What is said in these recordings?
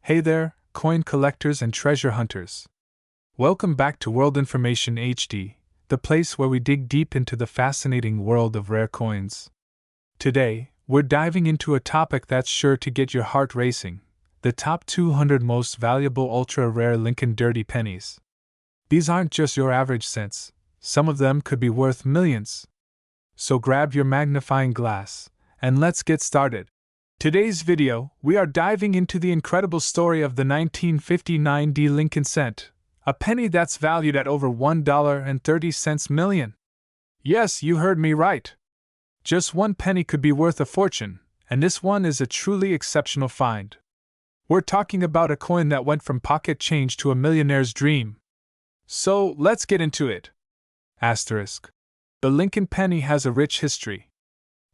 Hey there, coin collectors and treasure hunters. Welcome back to World Information HD, the place where we dig deep into the fascinating world of rare coins. Today, we're diving into a topic that's sure to get your heart racing: the top 200 most valuable ultra-rare Lincoln Dirty Pennies. These aren't just your average cents, some of them could be worth millions. So grab your magnifying glass, and let's get started. Today's video, we are diving into the incredible story of the 1959 Lincoln cent, a penny that's valued at over $1.30 million. Yes, you heard me right. Just one penny could be worth a fortune, and this one is a truly exceptional find. We're talking about a coin that went from pocket change to a millionaire's dream. So, let's get into it. Asterisk. The Lincoln penny has a rich history.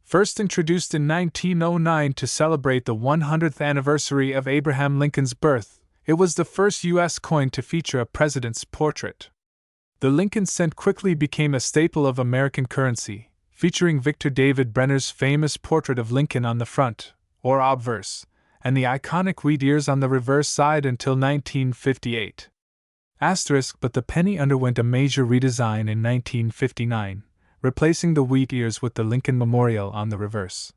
First introduced in 1909 to celebrate the 100th anniversary of Abraham Lincoln's birth, it was the first U.S. coin to feature a president's portrait. The Lincoln cent quickly became a staple of American currency, featuring Victor David Brenner's famous portrait of Lincoln on the front, or obverse, and the iconic wheat ears on the reverse side until 1958. Asterisk, but the penny underwent a major redesign in 1959. Replacing the wheat ears with the Lincoln Memorial on the reverse.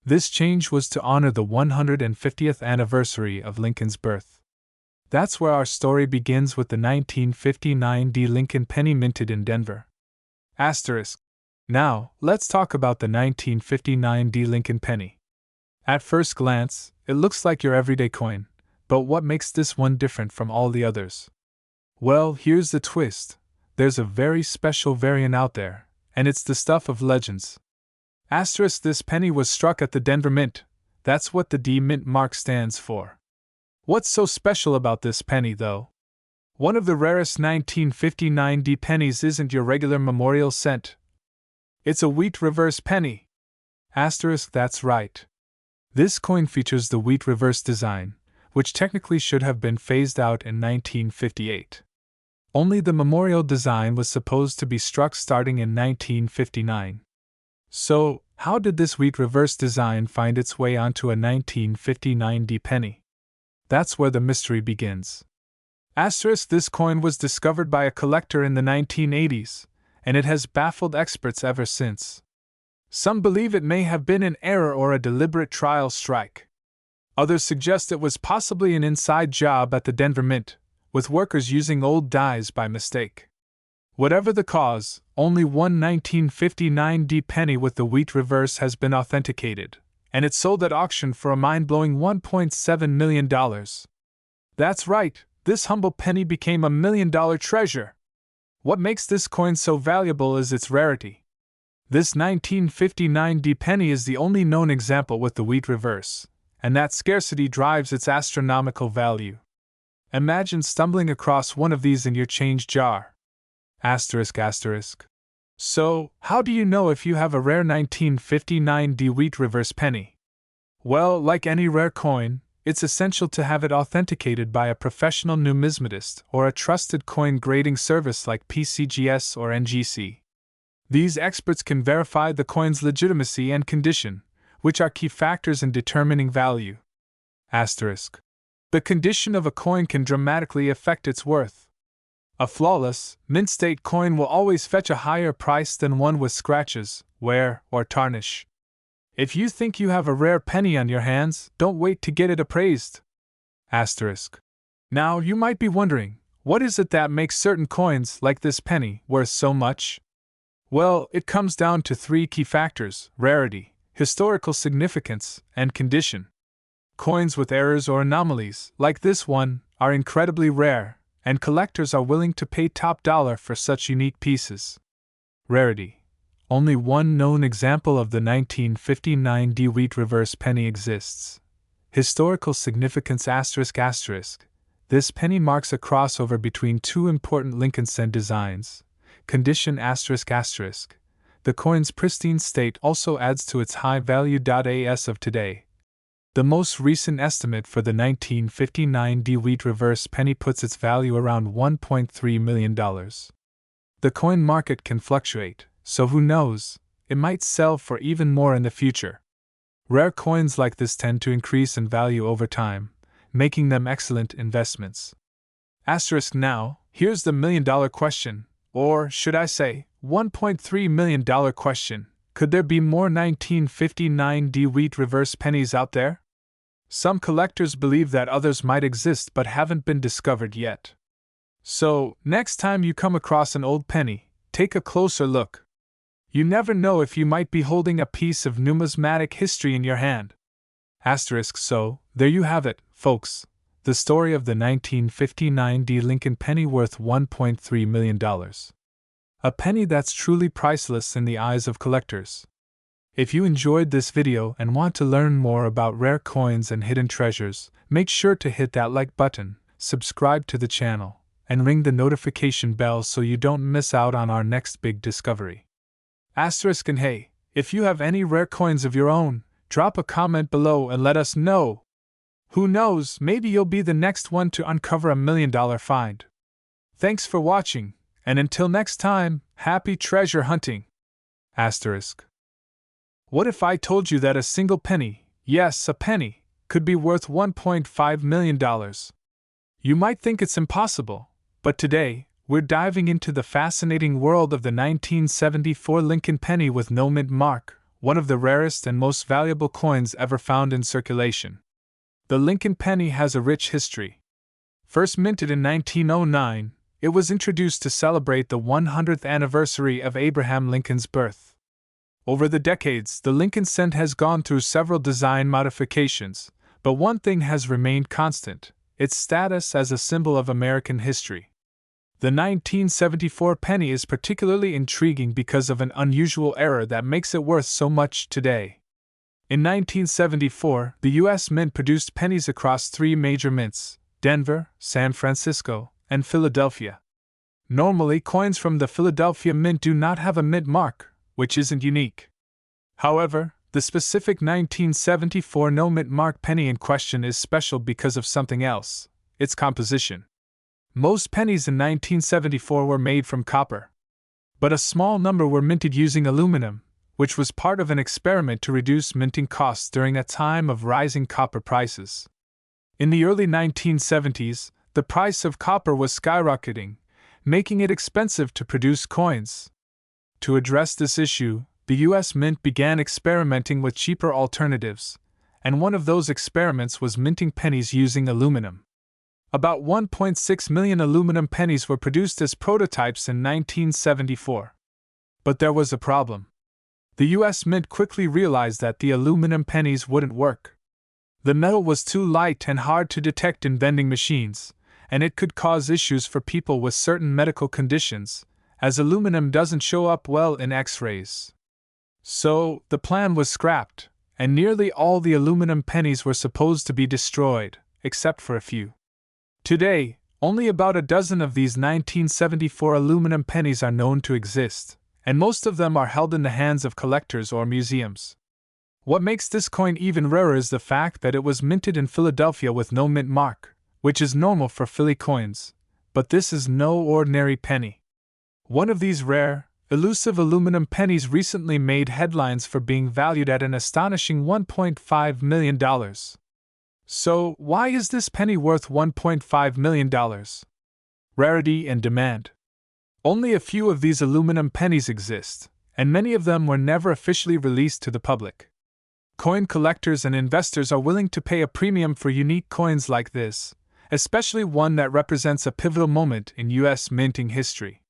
This change was to honor the 150th anniversary of Lincoln's birth. That's where our story begins with the 1959 Lincoln penny minted in Denver. Asterisk. Now, let's talk about the 1959 Lincoln penny. At first glance, it looks like your everyday coin, but what makes this one different from all the others? Well, here's the twist. There's a very special variant out there, and it's the stuff of legends. Asterisk, this penny was struck at the Denver Mint. That's what the D Mint mark stands for. What's so special about this penny, though? One of the rarest 1959 D pennies isn't your regular memorial cent. It's a wheat reverse penny. Asterisk, that's right. This coin features the wheat reverse design, which technically should have been phased out in 1958. Only the memorial design was supposed to be struck starting in 1959. So, how did this wheat reverse design find its way onto a 1959 D penny? That's where the mystery begins. Asterisk, this coin was discovered by a collector in the 1980s, and it has baffled experts ever since. Some believe it may have been an error or a deliberate trial strike. Others suggest it was possibly an inside job at the Denver Mint, with workers using old dies by mistake. Whatever the cause, only one 1959 D penny with the wheat reverse has been authenticated, and it sold at auction for a mind-blowing $1.7 million. That's right, this humble penny became a $1 million treasure. What makes this coin so valuable is its rarity. This 1959 D penny is the only known example with the wheat reverse, and that scarcity drives its astronomical value. Imagine stumbling across one of these in your change jar. Asterisk, asterisk. So, how do you know if you have a rare 1959 D wheat reverse penny? Well, like any rare coin, it's essential to have it authenticated by a professional numismatist or a trusted coin grading service like PCGS or NGC. These experts can verify the coin's legitimacy and condition, which are key factors in determining value. Asterisk. The condition of a coin can dramatically affect its worth. A flawless, mint-state coin will always fetch a higher price than one with scratches, wear, or tarnish. If you think you have a rare penny on your hands, don't wait to get it appraised. Asterisk. Now, you might be wondering, what is it that makes certain coins, like this penny, worth so much? Well, it comes down to three key factors: rarity, historical significance, and condition. Coins with errors or anomalies, like this one, are incredibly rare, and collectors are willing to pay top dollar for such unique pieces. Rarity. Only one known example of the 1959 D wheat reverse penny exists. Historical significance asterisk asterisk. This penny marks a crossover between two important Lincoln cent designs. Condition asterisk asterisk. The coin's pristine state also adds to its high value. As of today, the most recent estimate for the 1959 D wheat reverse penny puts its value around $1.3 million. The coin market can fluctuate, so who knows, it might sell for even more in the future. Rare coins like this tend to increase in value over time, making them excellent investments. Asterisk now, here's the million-dollar question, or should I say, $1.3 million question. Could there be more 1959 DeWitt reverse pennies out there? Some collectors believe that others might exist but haven't been discovered yet. So, next time you come across an old penny, take a closer look. You never know if you might be holding a piece of numismatic history in your hand. Asterisk so, there you have it, folks. The story of the 1959 D. Lincoln penny worth $1.3 million. A penny that's truly priceless in the eyes of collectors. If you enjoyed this video and want to learn more about rare coins and hidden treasures, make sure to hit that like button, subscribe to the channel, and ring the notification bell so you don't miss out on our next big discovery. Asterisk and hey, if you have any rare coins of your own, drop a comment below and let us know. Who knows, maybe you'll be the next one to uncover a $1 million find. Thanks for watching, and until next time, happy treasure hunting! Asterisk. What if I told you that a single penny, yes, a penny, could be worth $1.5 million? You might think it's impossible, but today, we're diving into the fascinating world of the 1974 Lincoln penny with no mint mark, one of the rarest and most valuable coins ever found in circulation. The Lincoln penny has a rich history. First minted in 1909, it was introduced to celebrate the 100th anniversary of Abraham Lincoln's birth. Over the decades, the Lincoln cent has gone through several design modifications, but one thing has remained constant: its status as a symbol of American history. The 1974 penny is particularly intriguing because of an unusual error that makes it worth so much today. In 1974, the U.S. Mint produced pennies across three major mints: Denver, San Francisco, and Philadelphia. Normally, coins from the Philadelphia Mint do not have a mint mark, which isn't unique. However, the specific 1974 no mint mark penny in question is special because of something else: its composition. Most pennies in 1974 were made from copper. But a small number were minted using aluminum, which was part of an experiment to reduce minting costs during a time of rising copper prices. In the early 1970s, the price of copper was skyrocketing, making it expensive to produce coins. To address this issue, the U.S. Mint began experimenting with cheaper alternatives, and one of those experiments was minting pennies using aluminum. About 1.6 million aluminum pennies were produced as prototypes in 1974. But there was a problem. The U.S. Mint quickly realized that the aluminum pennies wouldn't work. The metal was too light and hard to detect in vending machines, and it could cause issues for people with certain medical conditions, as aluminum doesn't show up well in X-rays. So, the plan was scrapped, and nearly all the aluminum pennies were supposed to be destroyed, except for a few. Today, only about a dozen of these 1974 aluminum pennies are known to exist, and most of them are held in the hands of collectors or museums. What makes this coin even rarer is the fact that it was minted in Philadelphia with no mint mark, which is normal for Philly coins, but this is no ordinary penny. One of these rare, elusive aluminum pennies recently made headlines for being valued at an astonishing $1.5 million. So, why is this penny worth $1.5 million? Rarity and demand. Only a few of these aluminum pennies exist, and many of them were never officially released to the public. Coin collectors and investors are willing to pay a premium for unique coins like this, especially one that represents a pivotal moment in U.S. minting history.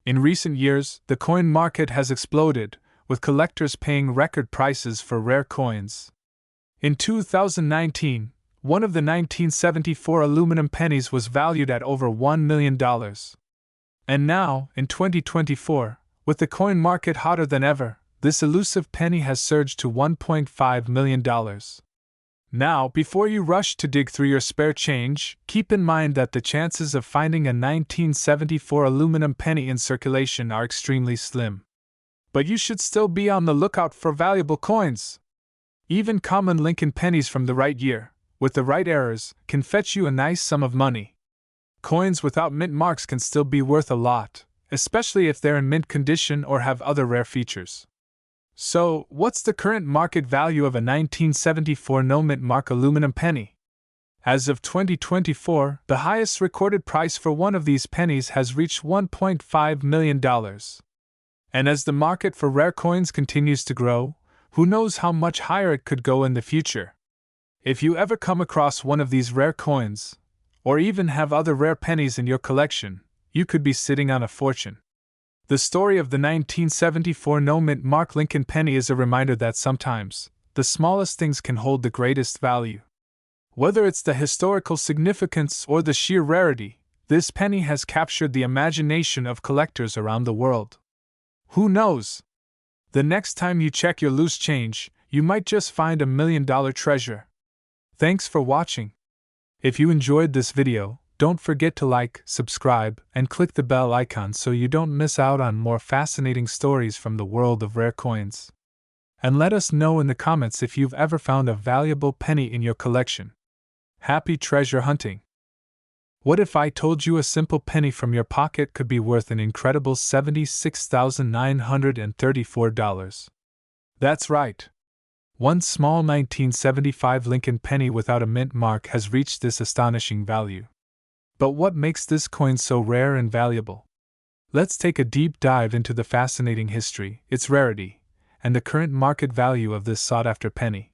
In recent years, the coin market has exploded, with collectors paying record prices for rare coins. In 2019, one of the 1974 aluminum pennies was valued at over $1 million. And now, in 2024, with the coin market hotter than ever, this elusive penny has surged to $1.5 million. Now, before you rush to dig through your spare change, keep in mind that the chances of finding a 1974 aluminum penny in circulation are extremely slim. But you should still be on the lookout for valuable coins. Even common Lincoln pennies from the right year, with the right errors, can fetch you a nice sum of money. Coins without mint marks can still be worth a lot, especially if they're in mint condition or have other rare features. So, what's the current market value of a 1974 no mint mark aluminum penny? As of 2024, the highest recorded price for one of these pennies has reached $1.5 million. And as the market for rare coins continues to grow, who knows how much higher it could go in the future. If you ever come across one of these rare coins, or even have other rare pennies in your collection, you could be sitting on a fortune. The story of the 1974 no-mint mark Lincoln penny is a reminder that sometimes, the smallest things can hold the greatest value. Whether it's the historical significance or the sheer rarity, this penny has captured the imagination of collectors around the world. Who knows? The next time you check your loose change, you might just find $1 million treasure. Thanks for watching. If you enjoyed this video, don't forget to like, subscribe, and click the bell icon so you don't miss out on more fascinating stories from the world of rare coins. And let us know in the comments if you've ever found a valuable penny in your collection. Happy treasure hunting! What if I told you a simple penny from your pocket could be worth an incredible $76,934? That's right. One small 1975 Lincoln penny without a mint mark has reached this astonishing value. But what makes this coin so rare and valuable? Let's take a deep dive into the fascinating history, its rarity, and the current market value of this sought-after penny.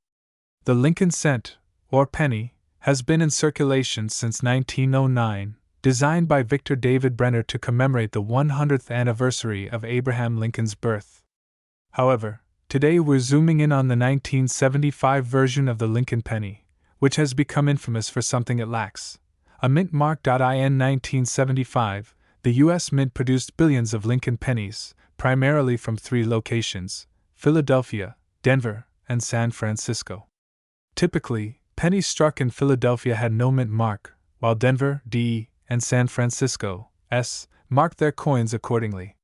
The Lincoln cent, or penny, has been in circulation since 1909, designed by Victor David Brenner to commemorate the 100th anniversary of Abraham Lincoln's birth. However, today we're zooming in on the 1975 version of the Lincoln penny, which has become infamous for something it lacks: a mint mark. In 1975, the U.S. Mint produced billions of Lincoln pennies, primarily from 3 locations: Philadelphia, Denver, and San Francisco. Typically, pennies struck in Philadelphia had no mint mark, while Denver, D, and San Francisco, S, marked their coins accordingly.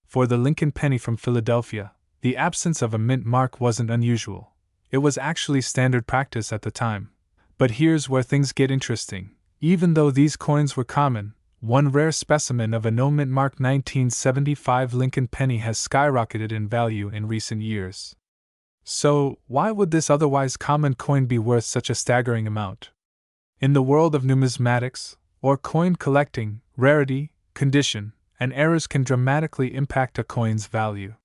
For the Lincoln penny from Philadelphia, the absence of a mint mark wasn't unusual. It was actually standard practice at the time. But here's where things get interesting. Even though these coins were common, one rare specimen of a no-mint mark 1975 Lincoln penny has skyrocketed in value in recent years. So, why would this otherwise common coin be worth such a staggering amount? In the world of numismatics, or coin collecting, rarity, condition, and errors can dramatically impact a coin's value.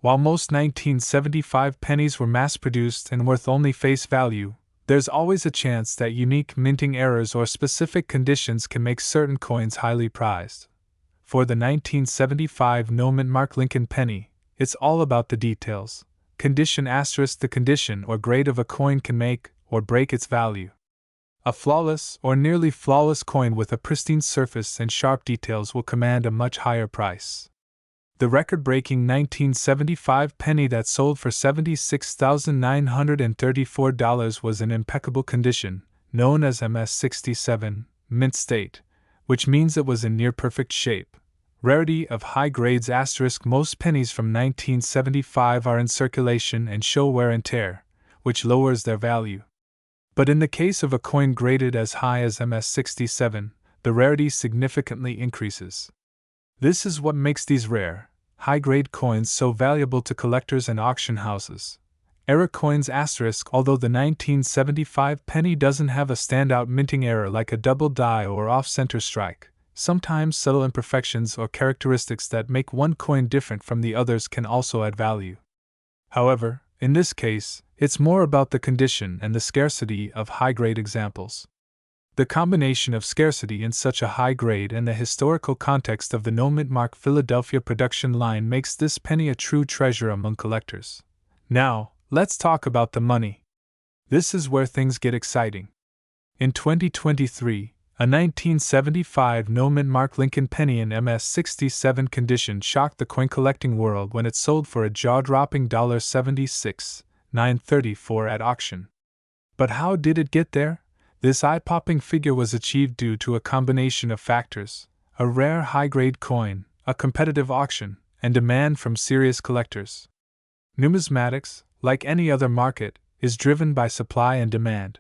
While most 1975 pennies were mass-produced and worth only face value, there's always a chance that unique minting errors or specific conditions can make certain coins highly prized. For the 1975 no-mint mark Lincoln penny, it's all about the details. Condition *, the condition or grade of a coin can make or break its value. A flawless or nearly flawless coin with a pristine surface and sharp details will command a much higher price. The record-breaking 1975 penny that sold for $76,934 was in impeccable condition, known as MS-67, mint state, which means it was in near-perfect shape. Rarity of high grades *. Most pennies from 1975 are in circulation and show wear and tear, which lowers their value. But in the case of a coin graded as high as MS-67, the rarity significantly increases. This is what makes these rare, high-grade coins so valuable to collectors and auction houses. Error coins *. Although the 1975 penny doesn't have a standout minting error like a double die or off-center strike, sometimes subtle imperfections or characteristics that make one coin different from the others can also add value. However, in this case, it's more about the condition and the scarcity of high-grade examples. The combination of scarcity in such a high grade and the historical context of the no-mint mark Philadelphia production line makes this penny a true treasure among collectors. Now, let's talk about the money. This is where things get exciting. In 2023, a 1975 no-mint mark Lincoln penny in MS-67 condition shocked the coin collecting world when it sold for a jaw-dropping $76,934 at auction. But how did it get there? This eye-popping figure was achieved due to a combination of factors: a rare high-grade coin, a competitive auction, and demand from serious collectors. Numismatics, like any other market, is driven by supply and demand.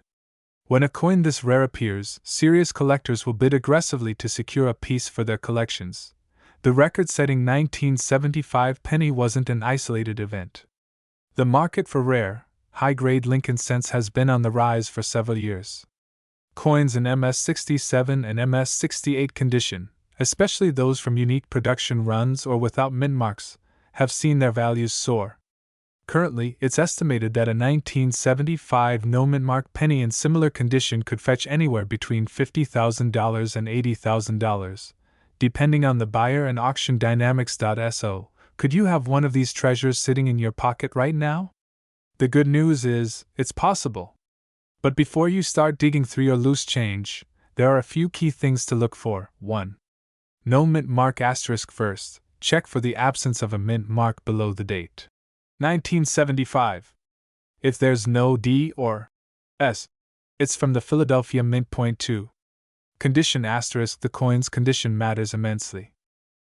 When a coin this rare appears, serious collectors will bid aggressively to secure a piece for their collections. The record-setting 1975 penny wasn't an isolated event. The market for rare, high-grade Lincoln cents has been on the rise for several years. Coins in MS-67 and MS-68 condition, especially those from unique production runs or without mint marks, have seen their values soar. Currently, it's estimated that a 1975 no-mint mark penny in similar condition could fetch anywhere between $50,000 and $80,000, depending on the buyer and auction dynamics. So, could you have one of these treasures sitting in your pocket right now? The good news is, it's possible. But before you start digging through your loose change, there are a few key things to look for. 1. No mint mark asterisk. First, check for the absence of a mint mark below the date. 1975. If there's no D or S, it's from the Philadelphia Mint. Point 2. Condition asterisk. The coin's condition matters immensely.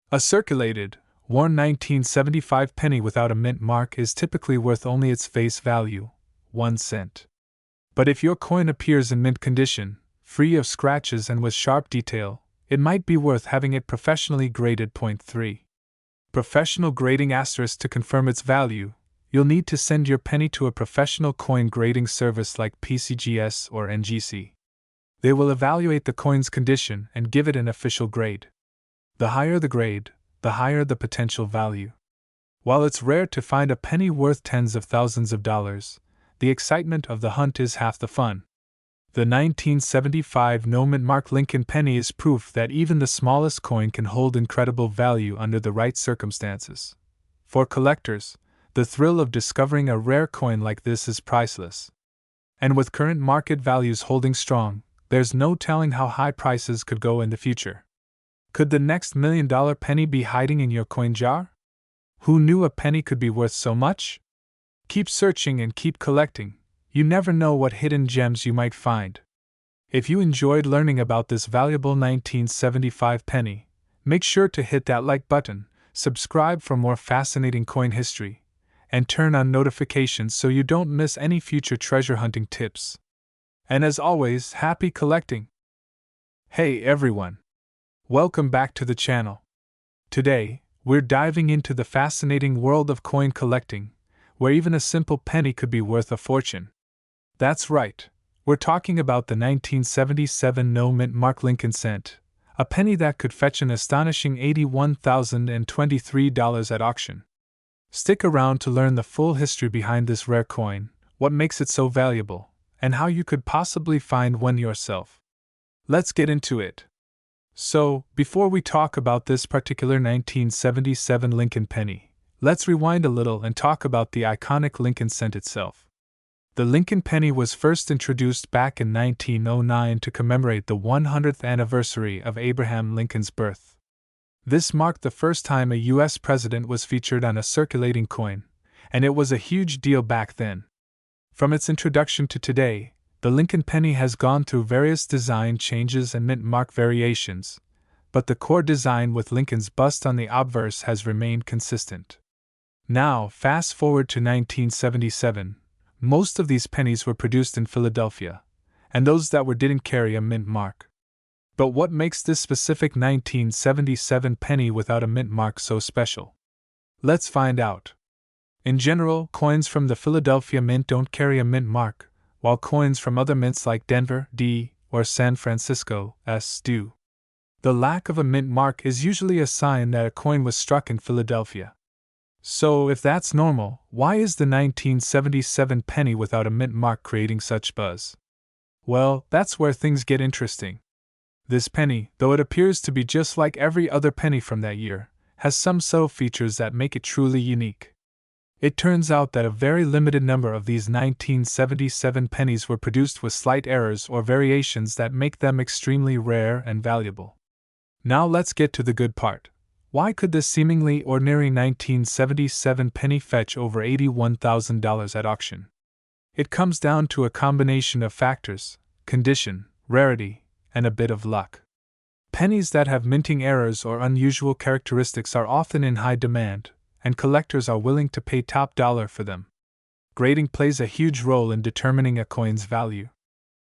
A circulated, worn 1975 penny without a mint mark is typically worth only its face value, 1 cent. But if your coin appears in mint condition, free of scratches and with sharp detail, it might be worth having it professionally graded. Point 3. Professional grading asterisk. To confirm its value, you'll need to send your penny to a professional coin grading service like PCGS or NGC. They will evaluate the coin's condition and give it an official grade. The higher the grade, the higher the potential value. While it's rare to find a penny worth tens of thousands of dollars, the excitement of the hunt is half the fun. The 1975 no mint mark Lincoln penny is proof that even the smallest coin can hold incredible value under the right circumstances. For collectors, the thrill of discovering a rare coin like this is priceless. And with current market values holding strong, there's no telling how high prices could go in the future. Could the next $1 million penny be hiding in your coin jar? Who knew a penny could be worth so much? Keep searching and keep collecting. You never know what hidden gems you might find. If you enjoyed learning about this valuable 1975 penny, make sure to hit that like button, subscribe for more fascinating coin history, and turn on notifications so you don't miss any future treasure hunting tips. And as always, happy collecting! Hey everyone! Welcome back to the channel. Today, we're diving into the fascinating world of coin collecting, where even a simple penny could be worth a fortune. That's right, we're talking about the 1977 no mint mark Lincoln cent, a penny that could fetch an astonishing $81,023 at auction. Stick around to learn the full history behind this rare coin, what makes it so valuable, and how you could possibly find one yourself. Let's get into it. So, before we talk about this particular 1977 Lincoln penny, let's rewind a little and talk about the iconic Lincoln cent itself. The Lincoln penny was first introduced back in 1909 to commemorate the 100th anniversary of Abraham Lincoln's birth. This marked the first time a U.S. president was featured on a circulating coin, and it was a huge deal back then. From its introduction to today, the Lincoln penny has gone through various design changes and mint mark variations, but the core design with Lincoln's bust on the obverse has remained consistent. Now, fast forward to 1977. Most of these pennies were produced in Philadelphia, and those that were didn't carry a mint mark. But what makes this specific 1977 penny without a mint mark so special? Let's find out. In general, coins from the Philadelphia Mint don't carry a mint mark, while coins from other mints like Denver, D, or San Francisco, S, do. The lack of a mint mark is usually a sign that a coin was struck in Philadelphia. So, if that's normal, why is the 1977 penny without a mint mark creating such buzz? Well, that's where things get interesting. This penny, though it appears to be just like every other penny from that year, has some subtle features that make it truly unique. It turns out that a very limited number of these 1977 pennies were produced with slight errors or variations that make them extremely rare and valuable. Now let's get to the good part. Why could this seemingly ordinary 1977 penny fetch over $81,000 at auction? It comes down to a combination of factors: condition, rarity, and a bit of luck. Pennies that have minting errors or unusual characteristics are often in high demand, and collectors are willing to pay top dollar for them. Grading plays a huge role in determining a coin's value.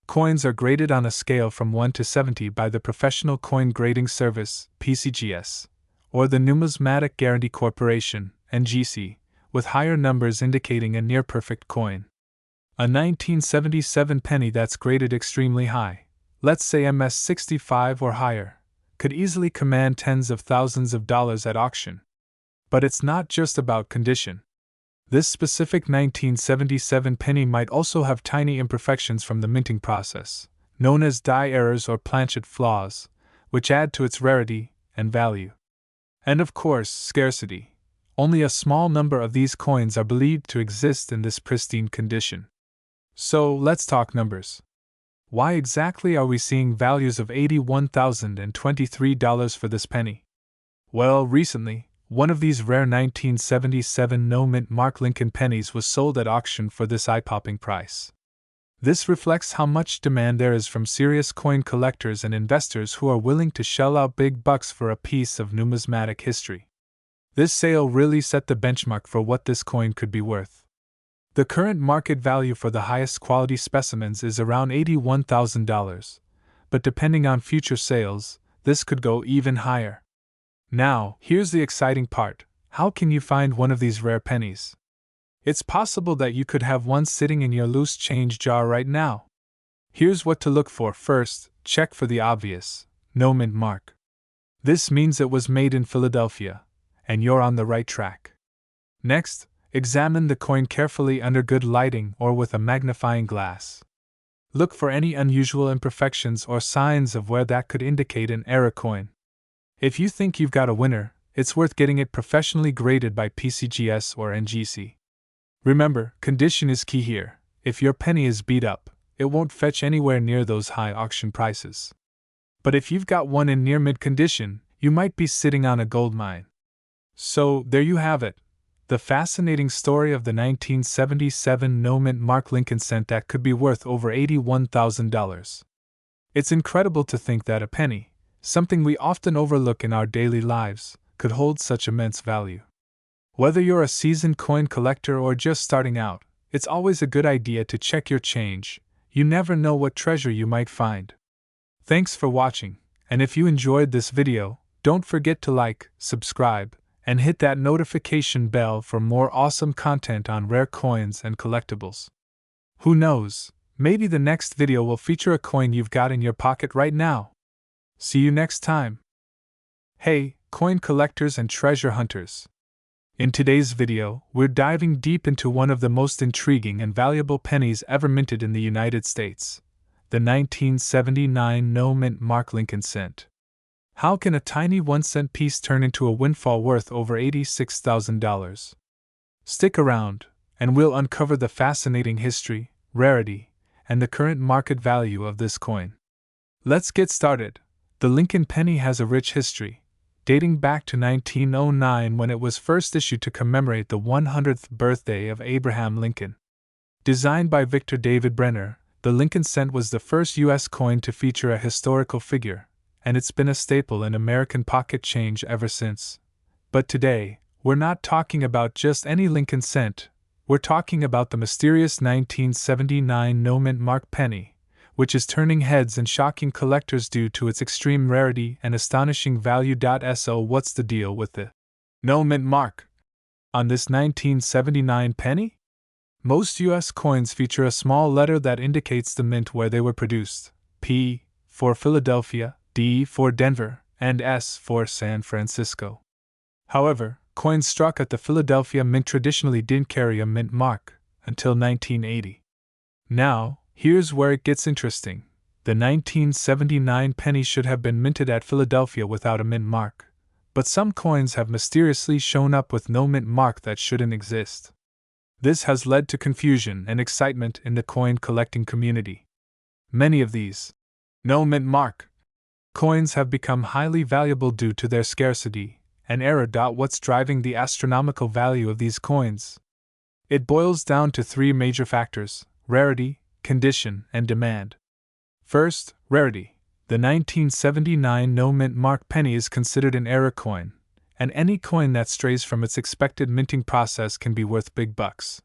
Coins are graded on a scale from 1 to 70 by the Professional Coin Grading Service, PCGS, or the Numismatic Guarantee Corporation, NGC, with higher numbers indicating a near-perfect coin. A 1977 penny that's graded extremely high, let's say MS-65 or higher, could easily command tens of thousands of dollars at auction. But it's not just about condition. This specific 1977 penny might also have tiny imperfections from the minting process, known as die errors or planchet flaws, which add to its rarity and value. And of course, scarcity. Only a small number of these coins are believed to exist in this pristine condition. So, let's talk numbers. Why exactly are we seeing values of $81,023 for this penny? Well, recently, one of these rare 1977 no-mint Mark Lincoln pennies was sold at auction for this eye-popping price. This reflects how much demand there is from serious coin collectors and investors who are willing to shell out big bucks for a piece of numismatic history. This sale really set the benchmark for what this coin could be worth. The current market value for the highest quality specimens is around $81,000, but depending on future sales, this could go even higher. Now, here's the exciting part. How can you find one of these rare pennies? It's possible that you could have one sitting in your loose change jar right now. Here's what to look for. First, check for the obvious, no mint mark. This means it was made in Philadelphia, and you're on the right track. Next, examine the coin carefully under good lighting or with a magnifying glass. Look for any unusual imperfections or signs of wear that could indicate an error coin. If you think you've got a winner, it's worth getting it professionally graded by PCGS or NGC. Remember, condition is key here. If your penny is beat up, it won't fetch anywhere near those high auction prices. But if you've got one in near mid condition, you might be sitting on a gold mine. So, there you have it. The fascinating story of the 1977 no-mint Mark Lincoln cent that could be worth over $81,000. It's incredible to think that a penny, something we often overlook in our daily lives, could hold such immense value. Whether you're a seasoned coin collector or just starting out, it's always a good idea to check your change. You never know what treasure you might find. Thanks for watching, and if you enjoyed this video, don't forget to like, subscribe, and hit that notification bell for more awesome content on rare coins and collectibles. Who knows, maybe the next video will feature a coin you've got in your pocket right now. See you next time. Hey, coin collectors and treasure hunters. In today's video, we're diving deep into one of the most intriguing and valuable pennies ever minted in the United States, the 1979 no-mint Mark Lincoln cent. How can a tiny 1-cent piece turn into a windfall worth over $86,000? Stick around, and we'll uncover the fascinating history, rarity, and the current market value of this coin. Let's get started. The Lincoln penny has a rich history, dating back to 1909 when it was first issued to commemorate the 100th birthday of Abraham Lincoln. Designed by Victor David Brenner, the Lincoln cent was the first U.S. coin to feature a historical figure, and it's been a staple in American pocket change ever since. But today, we're not talking about just any Lincoln cent, we're talking about the mysterious 1979 no-mint Mark penny, which is turning heads and shocking collectors due to its extreme rarity and astonishing value. So what's the deal with the no-mint mark on this 1979 penny? Most U.S. coins feature a small letter that indicates the mint where they were produced: P for Philadelphia, D for Denver, and S for San Francisco. However, coins struck at the Philadelphia Mint traditionally didn't carry a mint mark until 1980. Now, here's where it gets interesting. The 1979 penny should have been minted at Philadelphia without a mint mark, but some coins have mysteriously shown up with no mint mark that shouldn't exist. This has led to confusion and excitement in the coin collecting community. Many of these no mint mark coins have become highly valuable due to their scarcity and error. What's driving the astronomical value of these coins? It boils down to three major factors: rarity, condition, and demand. First, rarity. The 1979 no-mint Mark penny is considered an error coin, and any coin that strays from its expected minting process can be worth big bucks.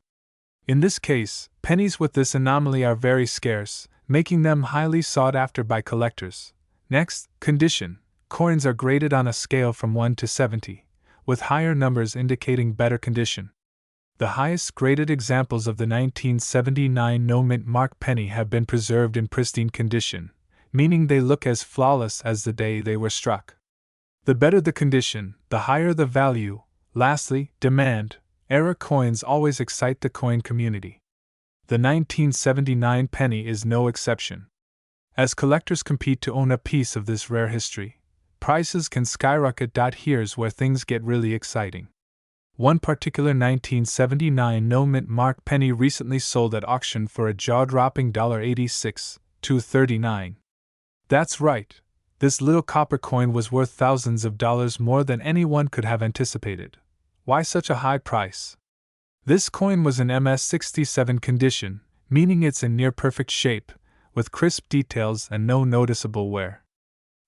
In this case, pennies with this anomaly are very scarce, making them highly sought after by collectors. Next, condition. Coins are graded on a scale from 1 to 70, with higher numbers indicating better condition. The highest graded examples of the 1979 no-mint Mark penny have been preserved in pristine condition, meaning they look as flawless as the day they were struck. The better the condition, the higher the value. Lastly, demand. Era coins always excite the coin community. The 1979 penny is no exception. As collectors compete to own a piece of this rare history, prices can skyrocket. Here's where things get really exciting. One particular 1979 no-mint mark penny recently sold at auction for a jaw-dropping $86,239. That's right, this little copper coin was worth thousands of dollars more than anyone could have anticipated. Why such a high price? This coin was in MS67 condition, meaning it's in near-perfect shape, with crisp details and no noticeable wear.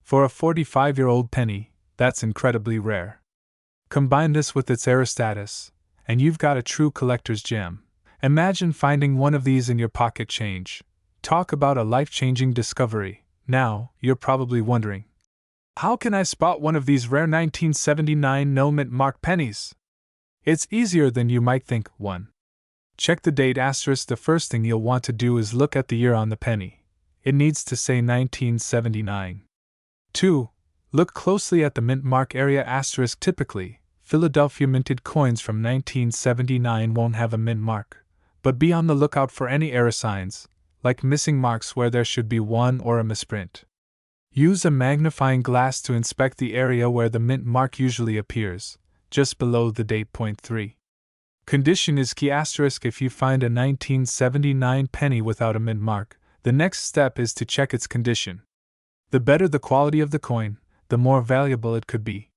For a 45-year-old penny, that's incredibly rare. Combine this with its era status, and you've got a true collector's gem. Imagine finding one of these in your pocket change. Talk about a life-changing discovery. Now, you're probably wondering, how can I spot one of these rare 1979 no-mint mark pennies? It's easier than you might think. 1. Check the date. The first thing you'll want to do is look at the year on the penny. It needs to say 1979. 2. Look closely at the mint mark area. Typically, Philadelphia minted coins from 1979 won't have a mint mark, but be on the lookout for any error signs, like missing marks where there should be one or a misprint. Use a magnifying glass to inspect the area where the mint mark usually appears, just below the date. 3. Condition is key. If you find a 1979 penny without a mint mark, the next step is to check its condition. The better the quality of the coin, the more valuable it could be.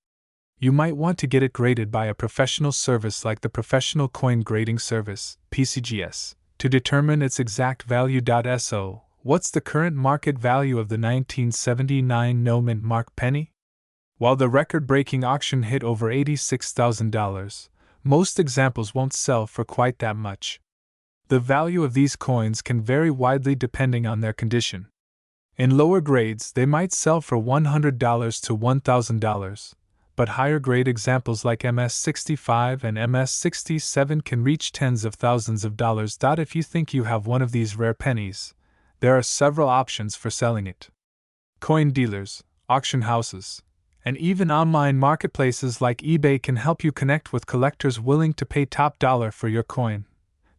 You might want to get it graded by a professional service like the Professional Coin Grading Service, PCGS, to determine its exact value. So, what's the current market value of the 1979 no-mint mark penny? While the record-breaking auction hit over $86,000, most examples won't sell for quite that much. The value of these coins can vary widely depending on their condition. In lower grades, they might sell for $100 to $1,000, but higher grade examples like MS65 and MS67 can reach tens of thousands of dollars. If you think you have one of these rare pennies, there are several options for selling it. Coin dealers, auction houses, and even online marketplaces like eBay can help you connect with collectors willing to pay top dollar for your coin.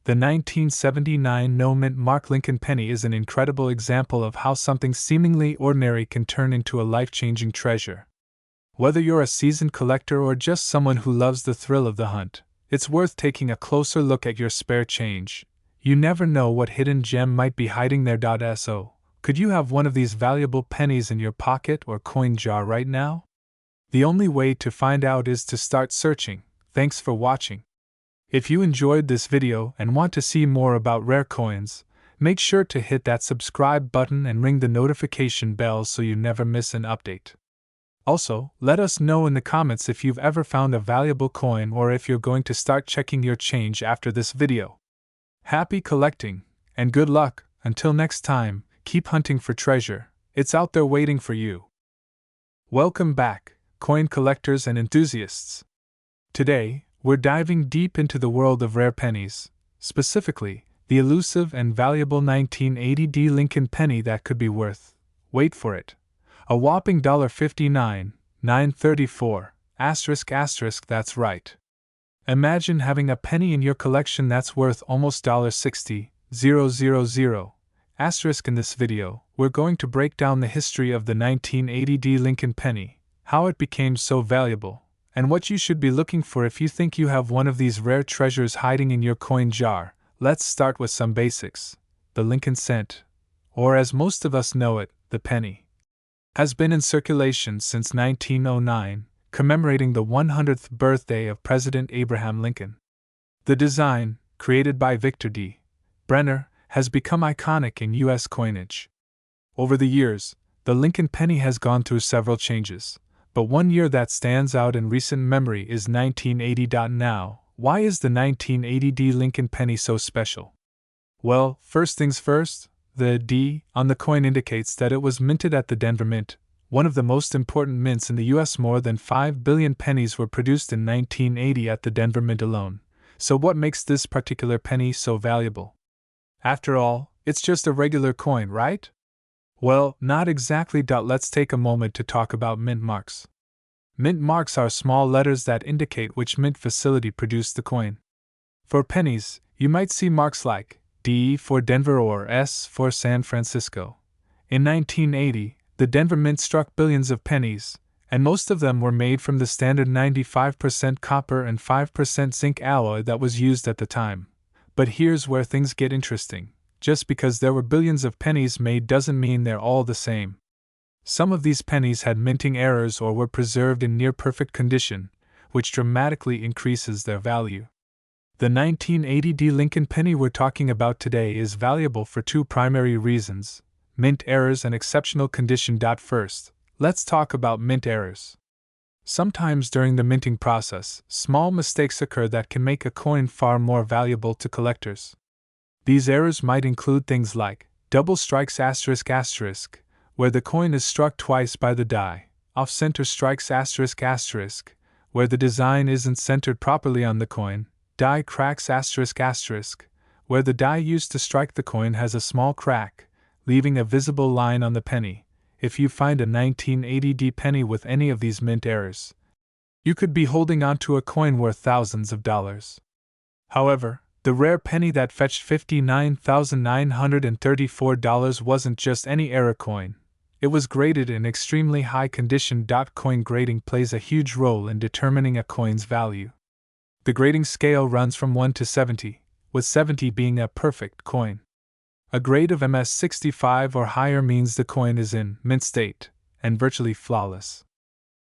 The 1979 no-mint mark Lincoln penny is an incredible example of how something seemingly ordinary can turn into a life-changing treasure. Whether you're a seasoned collector or just someone who loves the thrill of the hunt, it's worth taking a closer look at your spare change. You never know what hidden gem might be hiding there. So, could you have one of these valuable pennies in your pocket or coin jar right now? The only way to find out is to start searching. Thanks for watching. If you enjoyed this video and want to see more about rare coins, make sure to hit that subscribe button and ring the notification bell so you never miss an update. Also, let us know in the comments if you've ever found a valuable coin or if you're going to start checking your change after this video. Happy collecting, and good luck. Until next time, keep hunting for treasure. It's out there waiting for you. Welcome back, coin collectors and enthusiasts. Today, we're diving deep into the world of rare pennies, specifically, the elusive and valuable 1980 Lincoln penny that could be worth, wait for it, a whopping $59,934, ***, that's right. Imagine having a penny in your collection that's worth almost $60,000. In this video, we're going to break down the history of the 1980 Lincoln penny, how it became so valuable, and what you should be looking for if you think you have one of these rare treasures hiding in your coin jar. Let's start with some basics. The Lincoln cent, or as most of us know it, the penny, has been in circulation since 1909, commemorating the 100th birthday of President Abraham Lincoln. The design, created by Victor D. Brenner, has become iconic in U.S. coinage. Over the years, the Lincoln penny has gone through several changes, but one year that stands out in recent memory is 1980. Now, why is the 1980 Lincoln penny so special? Well, first things first, the D on the coin indicates that it was minted at the Denver Mint, one of the most important mints in the U.S. More than 5 billion pennies were produced in 1980 at the Denver Mint alone. So what makes this particular penny so valuable? After all, it's just a regular coin, right? Well, not exactly. Let's take a moment to talk about mint marks. Mint marks are small letters that indicate which mint facility produced the coin. For pennies, you might see marks like D for Denver or S for San Francisco. In 1980, the Denver Mint struck billions of pennies, and most of them were made from the standard 95% copper and 5% zinc alloy that was used at the time. But here's where things get interesting. Just because there were billions of pennies made doesn't mean they're all the same. Some of these pennies had minting errors or were preserved in near-perfect condition, which dramatically increases their value. The 1980 D Lincoln penny we're talking about today is valuable for two primary reasons: mint errors and exceptional condition. First, let's talk about mint errors. Sometimes during the minting process, small mistakes occur that can make a coin far more valuable to collectors. These errors might include things like double strikes ***, where the coin is struck twice by the die, off-center strikes ***, where the design isn't centered properly on the coin, die cracks ***, where the die used to strike the coin has a small crack, leaving a visible line on the penny. If you find a 1980 D penny with any of these mint errors, you could be holding onto a coin worth thousands of dollars. However, the rare penny that fetched $59,934 wasn't just any error coin. It was graded in extremely high condition. Coin grading plays a huge role in determining a coin's value. The grading scale runs from 1 to 70, with 70 being a perfect coin. A grade of MS65 or higher means the coin is in mint state and virtually flawless.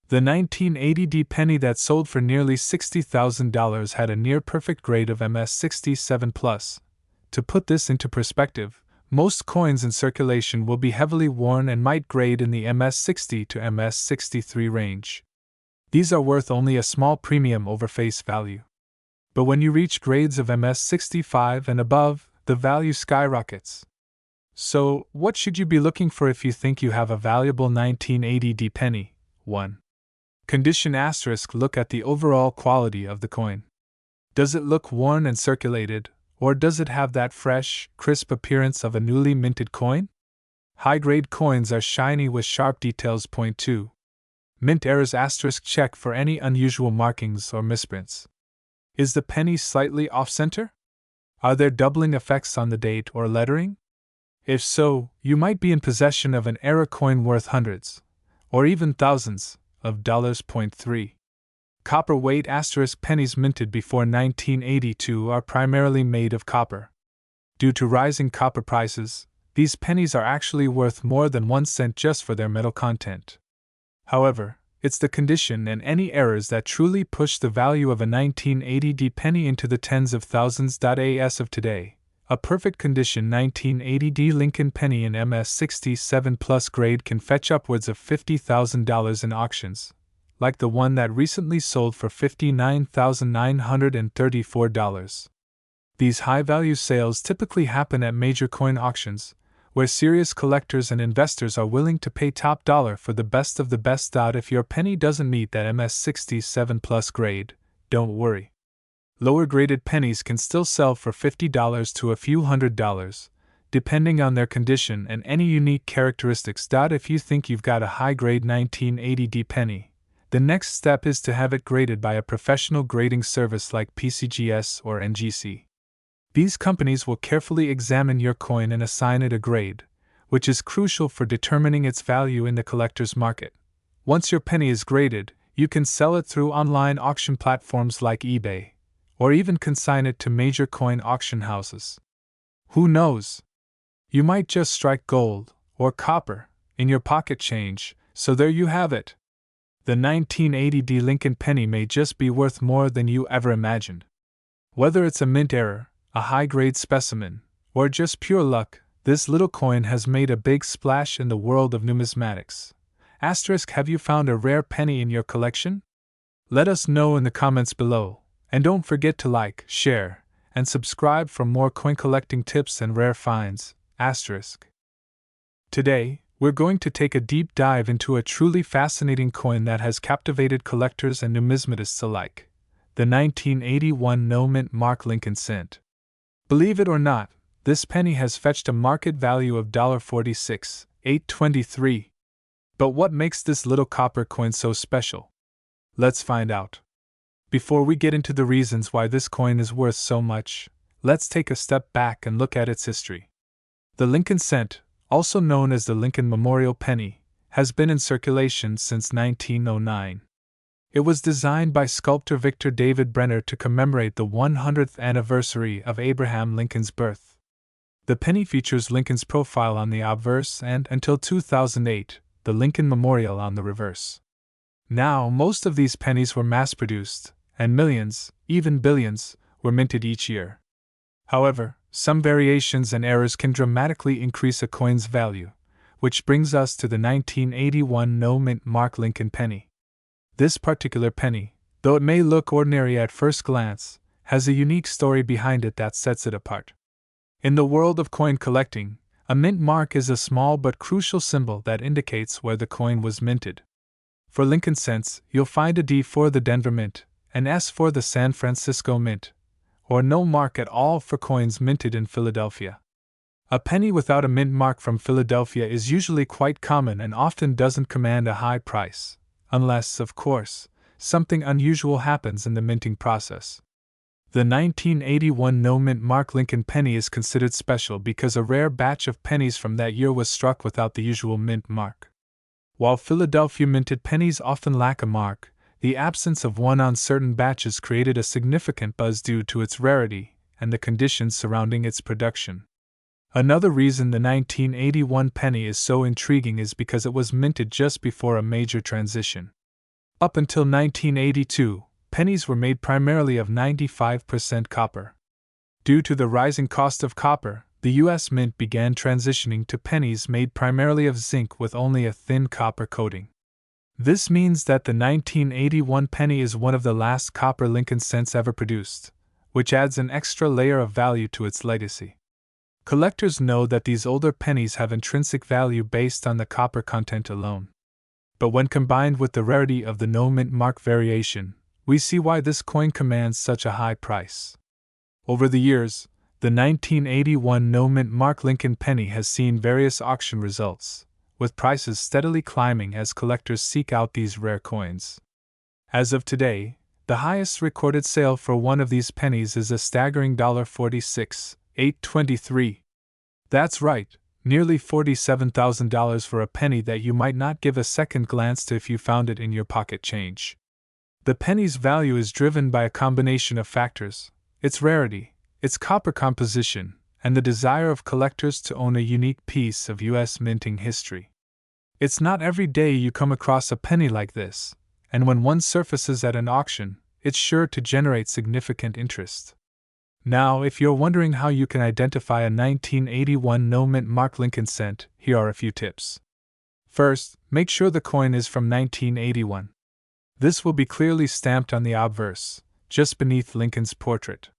The 1980 D penny that sold for nearly $60,000 had a near-perfect grade of MS67+. To put this into perspective, most coins in circulation will be heavily worn and might grade in the MS60 to MS63 range. These are worth only a small premium over face value. But when you reach grades of MS65 and above, the value skyrockets. So, what should you be looking for if you think you have a valuable 1980 D penny? 1. Condition ***. Look at the overall quality of the coin. Does it look worn and circulated, or does it have that fresh, crisp appearance of a newly minted coin? High-grade coins are shiny with sharp details. 2. Mint errors ***. Check for any unusual markings or misprints. Is the penny slightly off-center? Are there doubling effects on the date or lettering? If so, you might be in possession of an error coin worth hundreds, or even thousands, of dollars. 3. Copper weight ***. Pennies minted before 1982 are primarily made of copper. Due to rising copper prices, these pennies are actually worth more than 1 cent just for their metal content. However, it's the condition and any errors that truly push the value of a 1980 D penny into the tens of thousands. As of today, a perfect condition 1980 D Lincoln penny in MS67+ grade can fetch upwards of $50,000 in auctions, like the one that recently sold for $59,934. These high-value sales typically happen at major coin auctions, where serious collectors and investors are willing to pay top dollar for the best of the best. If your penny doesn't meet that MS67+ grade, don't worry. Lower graded pennies can still sell for $50 to a few $100s, depending on their condition and any unique characteristics. If you think you've got a high-grade 1980 D penny, the next step is to have it graded by a professional grading service like PCGS or NGC. These companies will carefully examine your coin and assign it a grade, which is crucial for determining its value in the collector's market. Once your penny is graded, you can sell it through online auction platforms like eBay, or even consign it to major coin auction houses. Who knows? You might just strike gold, or copper, in your pocket change, so there you have it. The 1980 D Lincoln penny may just be worth more than you ever imagined. Whether it's a mint error, a high-grade specimen, or just pure luck, this little coin has made a big splash in the world of numismatics. Have you found a rare penny in your collection? Let us know in the comments below. And don't forget to like, share, and subscribe for more coin collecting tips and rare finds. Today, we're going to take a deep dive into a truly fascinating coin that has captivated collectors and numismatists alike: the 1981 no-mint mark Lincoln cent. Believe it or not, this penny has fetched a market value of $46, 823. But what makes this little copper coin so special? Let's find out. Before we get into the reasons why this coin is worth so much, let's take a step back and look at its history. The Lincoln cent, also known as the Lincoln Memorial Penny, has been in circulation since 1909. It was designed by sculptor Victor David Brenner to commemorate the 100th anniversary of Abraham Lincoln's birth. The penny features Lincoln's profile on the obverse and, until 2008, the Lincoln Memorial on the reverse. Now, most of these pennies were mass-produced, and millions, even billions, were minted each year. However, some variations and errors can dramatically increase a coin's value, which brings us to the 1981 no-mint mark Lincoln penny. This particular penny, though it may look ordinary at first glance, has a unique story behind it that sets it apart. In the world of coin collecting, a mint mark is a small but crucial symbol that indicates where the coin was minted. For Lincoln cents, you'll find a D for the Denver Mint, an S for the San Francisco Mint, or no mark at all for coins minted in Philadelphia. A penny without a mint mark from Philadelphia is usually quite common and often doesn't command a high price, unless, of course, something unusual happens in the minting process. The 1981 no-mint mark Lincoln penny is considered special because a rare batch of pennies from that year was struck without the usual mint mark. While Philadelphia minted pennies often lack a mark, the absence of one on certain batches created a significant buzz due to its rarity and the conditions surrounding its production. Another reason the 1981 penny is so intriguing is because it was minted just before a major transition. Up until 1982, pennies were made primarily of 95% copper. Due to the rising cost of copper, the U.S. Mint began transitioning to pennies made primarily of zinc with only a thin copper coating. This means that the 1981 penny is one of the last copper Lincoln cents ever produced, which adds an extra layer of value to its legacy. Collectors know that these older pennies have intrinsic value based on the copper content alone. But when combined with the rarity of the no-mint mark variation, we see why this coin commands such a high price. Over the years, the 1981 no-mint mark Lincoln penny has seen various auction results, with prices steadily climbing as collectors seek out these rare coins. As of today, the highest recorded sale for one of these pennies is a staggering $46,823. That's right, nearly $47,000 for a penny that you might not give a second glance to if you found it in your pocket change. The penny's value is driven by a combination of factors: its rarity, its copper composition, and the desire of collectors to own a unique piece of U.S. minting history. It's not every day you come across a penny like this, and when one surfaces at an auction, it's sure to generate significant interest. Now, if you're wondering how you can identify a 1981 no-mint mark Lincoln cent, here are a few tips. First, make sure the coin is from 1981. This will be clearly stamped on the obverse, just beneath Lincoln's portrait.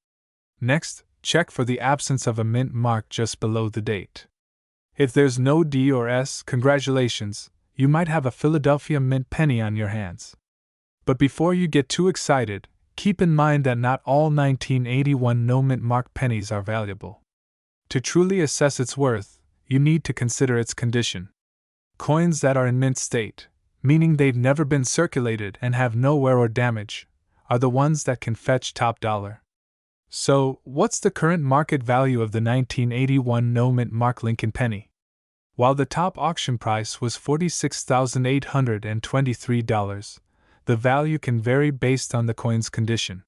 Next, check for the absence of a mint mark just below the date. If there's no D or S, congratulations, you might have a Philadelphia Mint penny on your hands. But before you get too excited, keep in mind that not all 1981 no-mint mark pennies are valuable. To truly assess its worth, you need to consider its condition. Coins that are in mint state, meaning they've never been circulated and have no wear or damage, are the ones that can fetch top dollar. So, what's the current market value of the 1981 no-mint mark Lincoln penny? While the top auction price was $46,823, the value can vary based on the coin's condition.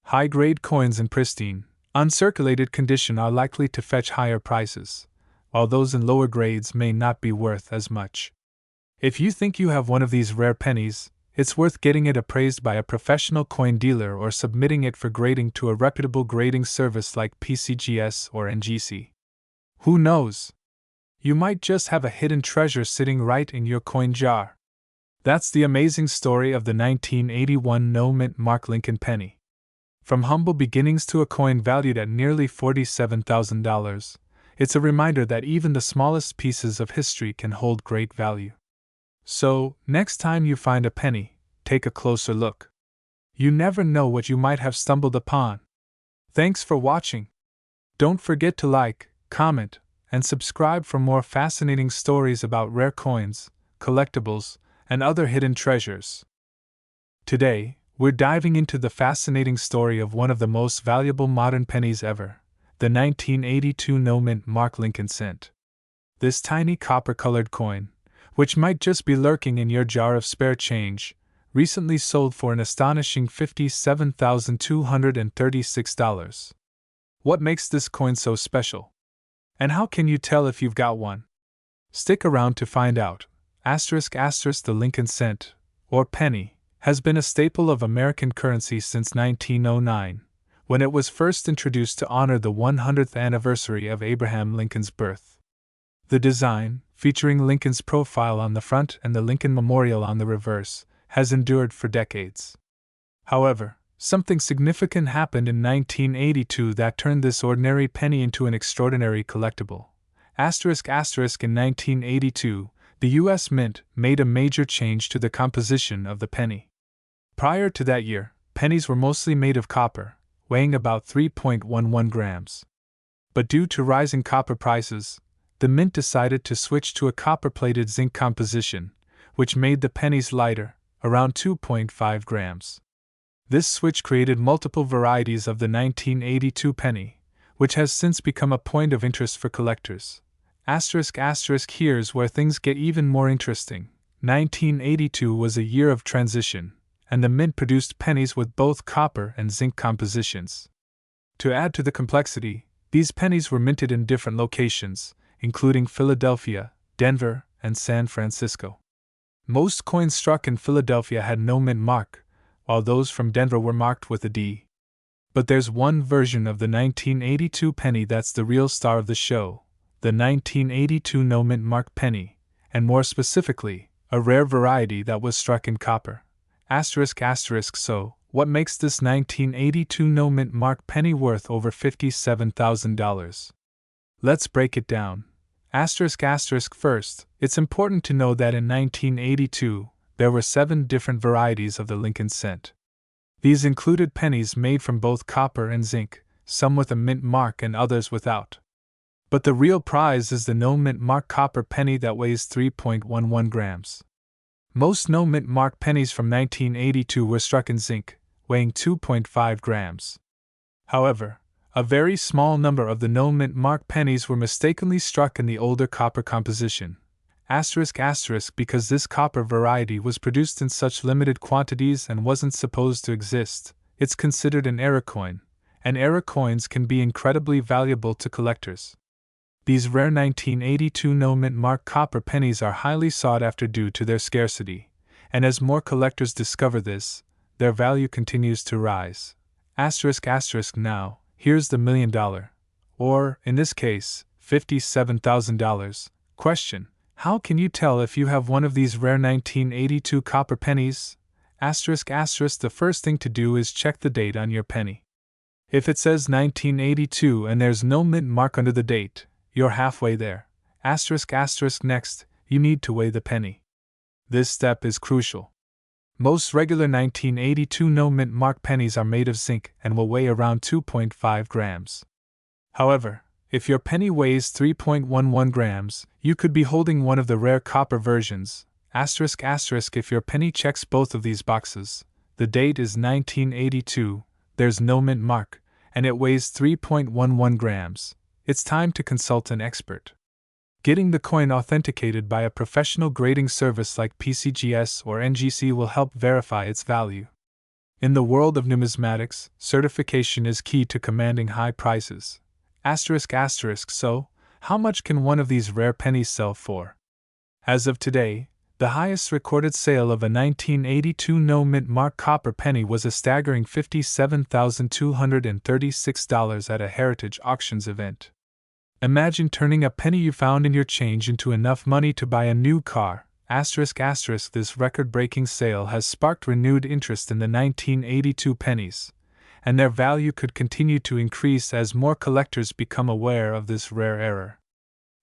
High-grade coins in pristine, uncirculated condition are likely to fetch higher prices, while those in lower grades may not be worth as much. If you think you have one of these rare pennies, it's worth getting it appraised by a professional coin dealer or submitting it for grading to a reputable grading service like PCGS or NGC. Who knows? You might just have a hidden treasure sitting right in your coin jar. That's the amazing story of the 1981 no-mint mark Lincoln penny. From humble beginnings to a coin valued at nearly $47,000, it's a reminder that even the smallest pieces of history can hold great value. So, next time you find a penny, take a closer look. You never know what you might have stumbled upon. Thanks for watching. Don't forget to like, comment, and subscribe for more fascinating stories about rare coins, collectibles, and other hidden treasures. Today, we're diving into the fascinating story of one of the most valuable modern pennies ever, the 1982 no-mint mark Lincoln cent. This tiny copper-colored coin, which might just be lurking in your jar of spare change, recently sold for an astonishing $57,236. What makes this coin so special? And how can you tell if you've got one? Stick around to find out. The Lincoln cent, or penny, has been a staple of American currency since 1909, when it was first introduced to honor the 100th anniversary of Abraham Lincoln's birth. The design, featuring Lincoln's profile on the front and the Lincoln Memorial on the reverse, has endured for decades. However, something significant happened in 1982 that turned this ordinary penny into an extraordinary collectible. In 1982, the U.S. Mint made a major change to the composition of the penny. Prior to that year, pennies were mostly made of copper, weighing about 3.11 grams. But due to rising copper prices, the Mint decided to switch to a copper-plated zinc composition, which made the pennies lighter, around 2.5 grams. This switch created multiple varieties of the 1982 penny, which has since become a point of interest for collectors. Here's where things get even more interesting. 1982 was a year of transition, and the Mint produced pennies with both copper and zinc compositions. To add to the complexity, these pennies were minted in different locations, including Philadelphia, Denver, and San Francisco. Most coins struck in Philadelphia had no mint mark, while those from Denver were marked with a D. But there's one version of the 1982 penny that's the real star of the show, the 1982 no mint mark penny, and more specifically, a rare variety that was struck in copper. So, what makes this 1982 no mint mark penny worth over $57,000? Let's break it down. First, it's important to know that in 1982, there were 7 different varieties of the Lincoln cent. These included pennies made from both copper and zinc, some with a mint mark and others without. But the real prize is the no mint mark copper penny that weighs 3.11 grams. Most no mint mark pennies from 1982 were struck in zinc, weighing 2.5 grams. However, a very small number of the no mint mark pennies were mistakenly struck in the older copper composition. Because this copper variety was produced in such limited quantities and wasn't supposed to exist, it's considered an error coin, and error coins can be incredibly valuable to collectors. These rare 1982 no mint mark copper pennies are highly sought after due to their scarcity, and as more collectors discover this, their value continues to rise. Now, here's the $1 million, or, in this case, $57,000, question. How can you tell if you have one of these rare 1982 copper pennies? The first thing to do is check the date on your penny. If it says 1982 and there's no mint mark under the date, you're halfway there. Next, you need to weigh the penny. This step is crucial. Most regular 1982 no mint mark pennies are made of zinc and will weigh around 2.5 grams. However, if your penny weighs 3.11 grams, you could be holding one of the rare copper versions. If your penny checks both of these boxes, the date is 1982, there's no mint mark, and it weighs 3.11 grams, it's time to consult an expert. Getting the coin authenticated by a professional grading service like PCGS or NGC will help verify its value. In the world of numismatics, certification is key to commanding high prices. So, how much can one of these rare pennies sell for? As of today, the highest recorded sale of a 1982 no mint mark copper penny was a staggering $57,236 at a Heritage Auctions event. Imagine turning a penny you found in your change into enough money to buy a new car. This record-breaking sale has sparked renewed interest in the 1982 pennies, and their value could continue to increase as more collectors become aware of this rare error.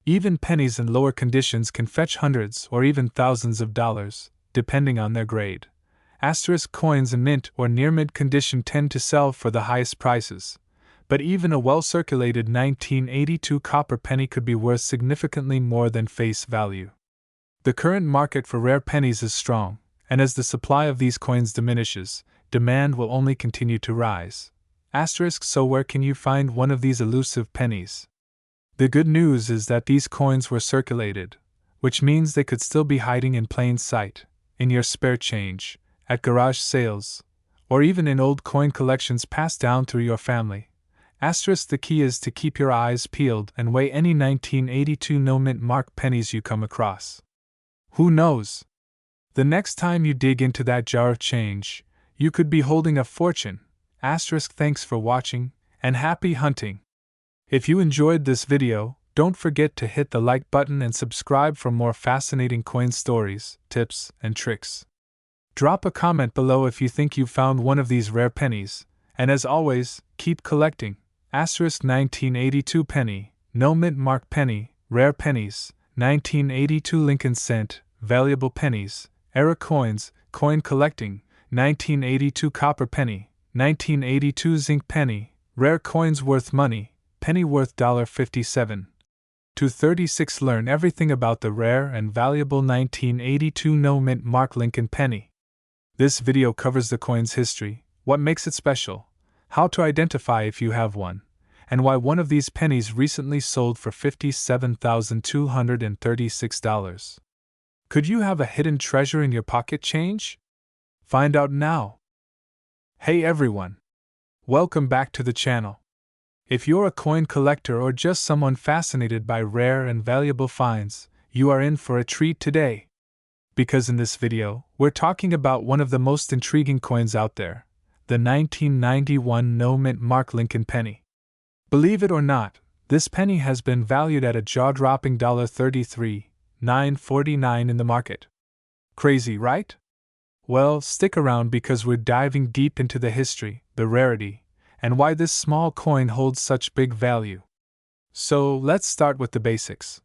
Even pennies in lower conditions can fetch hundreds or even thousands of dollars, depending on their grade. Coins in mint or near mint condition tend to sell for the highest prices, but even a well-circulated 1982 copper penny could be worth significantly more than face value. The current market for rare pennies is strong, and as the supply of these coins diminishes, demand will only continue to rise. So where can you find one of these elusive pennies? The good news is that these coins were circulated, which means they could still be hiding in plain sight, in your spare change, at garage sales, or even in old coin collections passed down through your family. The key is to keep your eyes peeled and weigh any 1982 no-mint mark pennies you come across. Who knows? The next time you dig into that jar of change, you could be holding a fortune. Thanks for watching, and happy hunting! If you enjoyed this video, don't forget to hit the like button and subscribe for more fascinating coin stories, tips, and tricks. Drop a comment below if you think you've found one of these rare pennies, and as always, keep collecting. 1982 penny, no mint mark penny, rare pennies, 1982 Lincoln cent, valuable pennies, era coins, coin collecting, 1982 copper penny, 1982 zinc penny, rare coins worth money, penny worth $57. 236 Learn everything about the rare and valuable 1982 no mint mark Lincoln penny. This video covers the coin's history, what makes it special, how to identify if you have one, and why one of these pennies recently sold for $57,236. Could you have a hidden treasure in your pocket change? Find out now! Hey everyone! Welcome back to the channel. If you're a coin collector or just someone fascinated by rare and valuable finds, you are in for a treat today. Because in this video, we're talking about one of the most intriguing coins out there, the 1991 no-mint mark Lincoln penny. Believe it or not, this penny has been valued at a jaw-dropping $33,949 in the market. Crazy, right? Well, stick around because we're diving deep into the history, the rarity, and why this small coin holds such big value. So, let's start with the basics.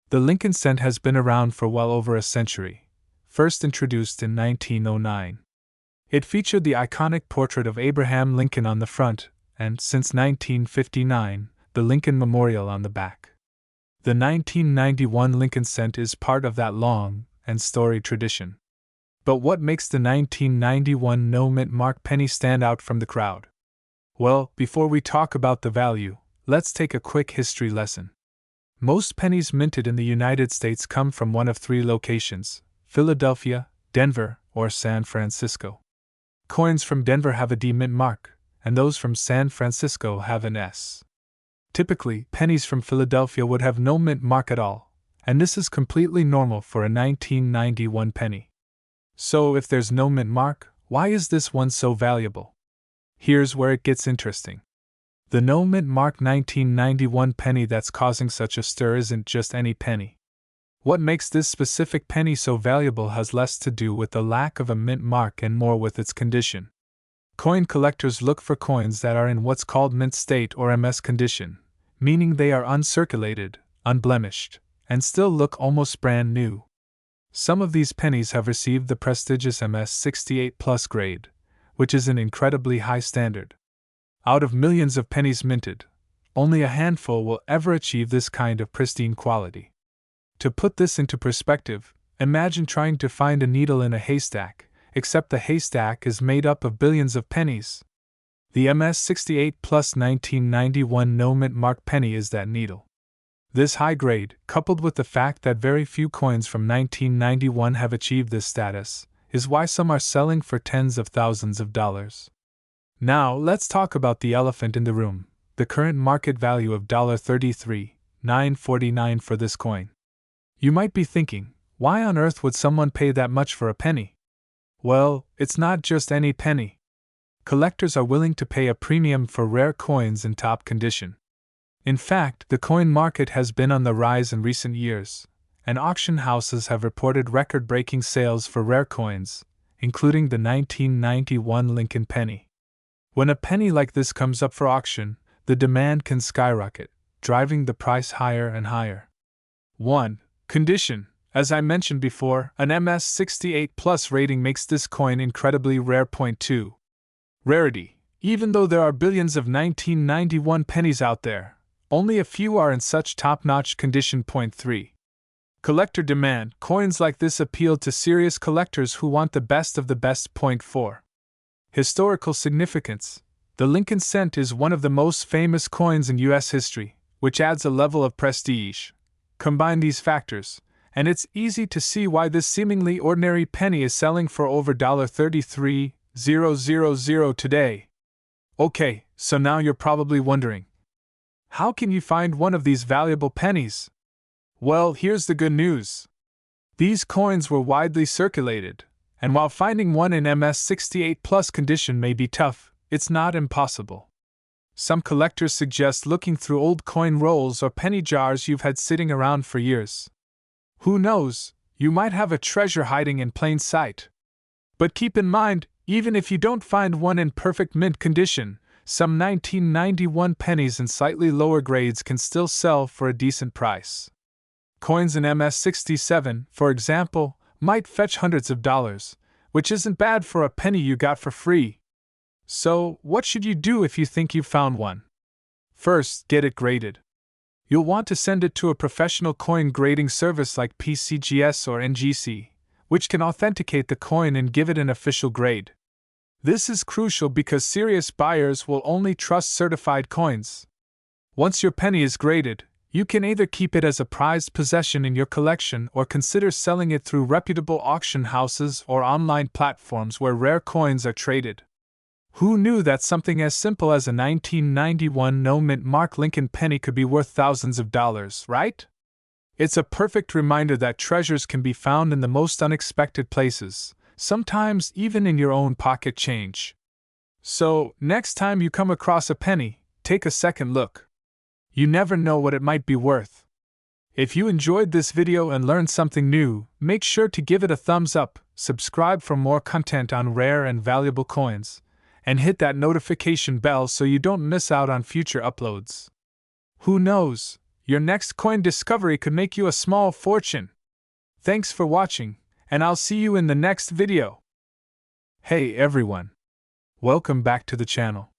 The Lincoln cent has been around for well over a century, first introduced in 1909. It featured the iconic portrait of Abraham Lincoln on the front, and, since 1959, the Lincoln Memorial on the back. The 1991 Lincoln cent is part of that long and storied tradition. But what makes the 1991 no-mint mark penny stand out from the crowd? Well, before we talk about the value, let's take a quick history lesson. Most pennies minted in the United States come from one of three locations: Philadelphia, Denver, or San Francisco. Coins from Denver have a D mint mark, and those from San Francisco have an S. Typically, pennies from Philadelphia would have no mint mark at all, and this is completely normal for a 1991 penny. So if there's no mint mark, why is this one so valuable? Here's where it gets interesting. The no mint mark 1991 penny that's causing such a stir isn't just any penny. What makes this specific penny so valuable has less to do with the lack of a mint mark and more with its condition. Coin collectors look for coins that are in what's called mint state or MS condition, meaning they are uncirculated, unblemished, and still look almost brand new. Some of these pennies have received the prestigious MS 68 Plus grade, which is an incredibly high standard. Out of millions of pennies minted, only a handful will ever achieve this kind of pristine quality. To put this into perspective, imagine trying to find a needle in a haystack, except the haystack is made up of billions of pennies. The MS 68 Plus 1991 no mint mark penny is that needle. This high grade, coupled with the fact that very few coins from 1991 have achieved this status, is why some are selling for tens of thousands of dollars. Now, let's talk about the elephant in the room, the current market value of $33,949 for this coin. You might be thinking, why on earth would someone pay that much for a penny? Well, it's not just any penny. Collectors are willing to pay a premium for rare coins in top condition. In fact, the coin market has been on the rise in recent years, and auction houses have reported record-breaking sales for rare coins, including the 1991 Lincoln penny. When a penny like this comes up for auction, the demand can skyrocket, driving the price higher and higher. 1. Condition. As I mentioned before, an MS 68 Plus rating makes this coin incredibly rare. 2. Rarity. Even though there are billions of 1991 pennies out there, only a few are in such top-notch condition. Point 3. Collector demand. Coins like this appeal to serious collectors who want the best of the best. Point 4. Historical significance. The Lincoln cent is one of the most famous coins in U.S. history, which adds a level of prestige. Combine these factors, and it's easy to see why this seemingly ordinary penny is selling for over $33,000 today. Okay, so now you're probably wondering, how can you find one of these valuable pennies? Well, here's the good news. These coins were widely circulated, and while finding one in MS68 plus condition may be tough, it's not impossible. Some collectors suggest looking through old coin rolls or penny jars you've had sitting around for years. Who knows, you might have a treasure hiding in plain sight. But keep in mind, even if you don't find one in perfect mint condition, some 1991 pennies in slightly lower grades can still sell for a decent price. Coins in MS67, for example, might fetch hundreds of dollars, which isn't bad for a penny you got for free. So, what should you do if you think you've found one? First, get it graded. You'll want to send it to a professional coin grading service like PCGS or NGC, which can authenticate the coin and give it an official grade. This is crucial because serious buyers will only trust certified coins. Once your penny is graded, you can either keep it as a prized possession in your collection or consider selling it through reputable auction houses or online platforms where rare coins are traded. Who knew that something as simple as a 1991 no-mint mark Lincoln penny could be worth thousands of dollars, right? It's a perfect reminder that treasures can be found in the most unexpected places, sometimes even in your own pocket change. So, next time you come across a penny, take a second look. You never know what it might be worth. If you enjoyed this video and learned something new, make sure to give it a thumbs up, subscribe for more content on rare and valuable coins, and hit that notification bell so you don't miss out on future uploads. Who knows, your next coin discovery could make you a small fortune. Thanks for watching, and I'll see you in the next video. Hey everyone! Welcome back to the channel.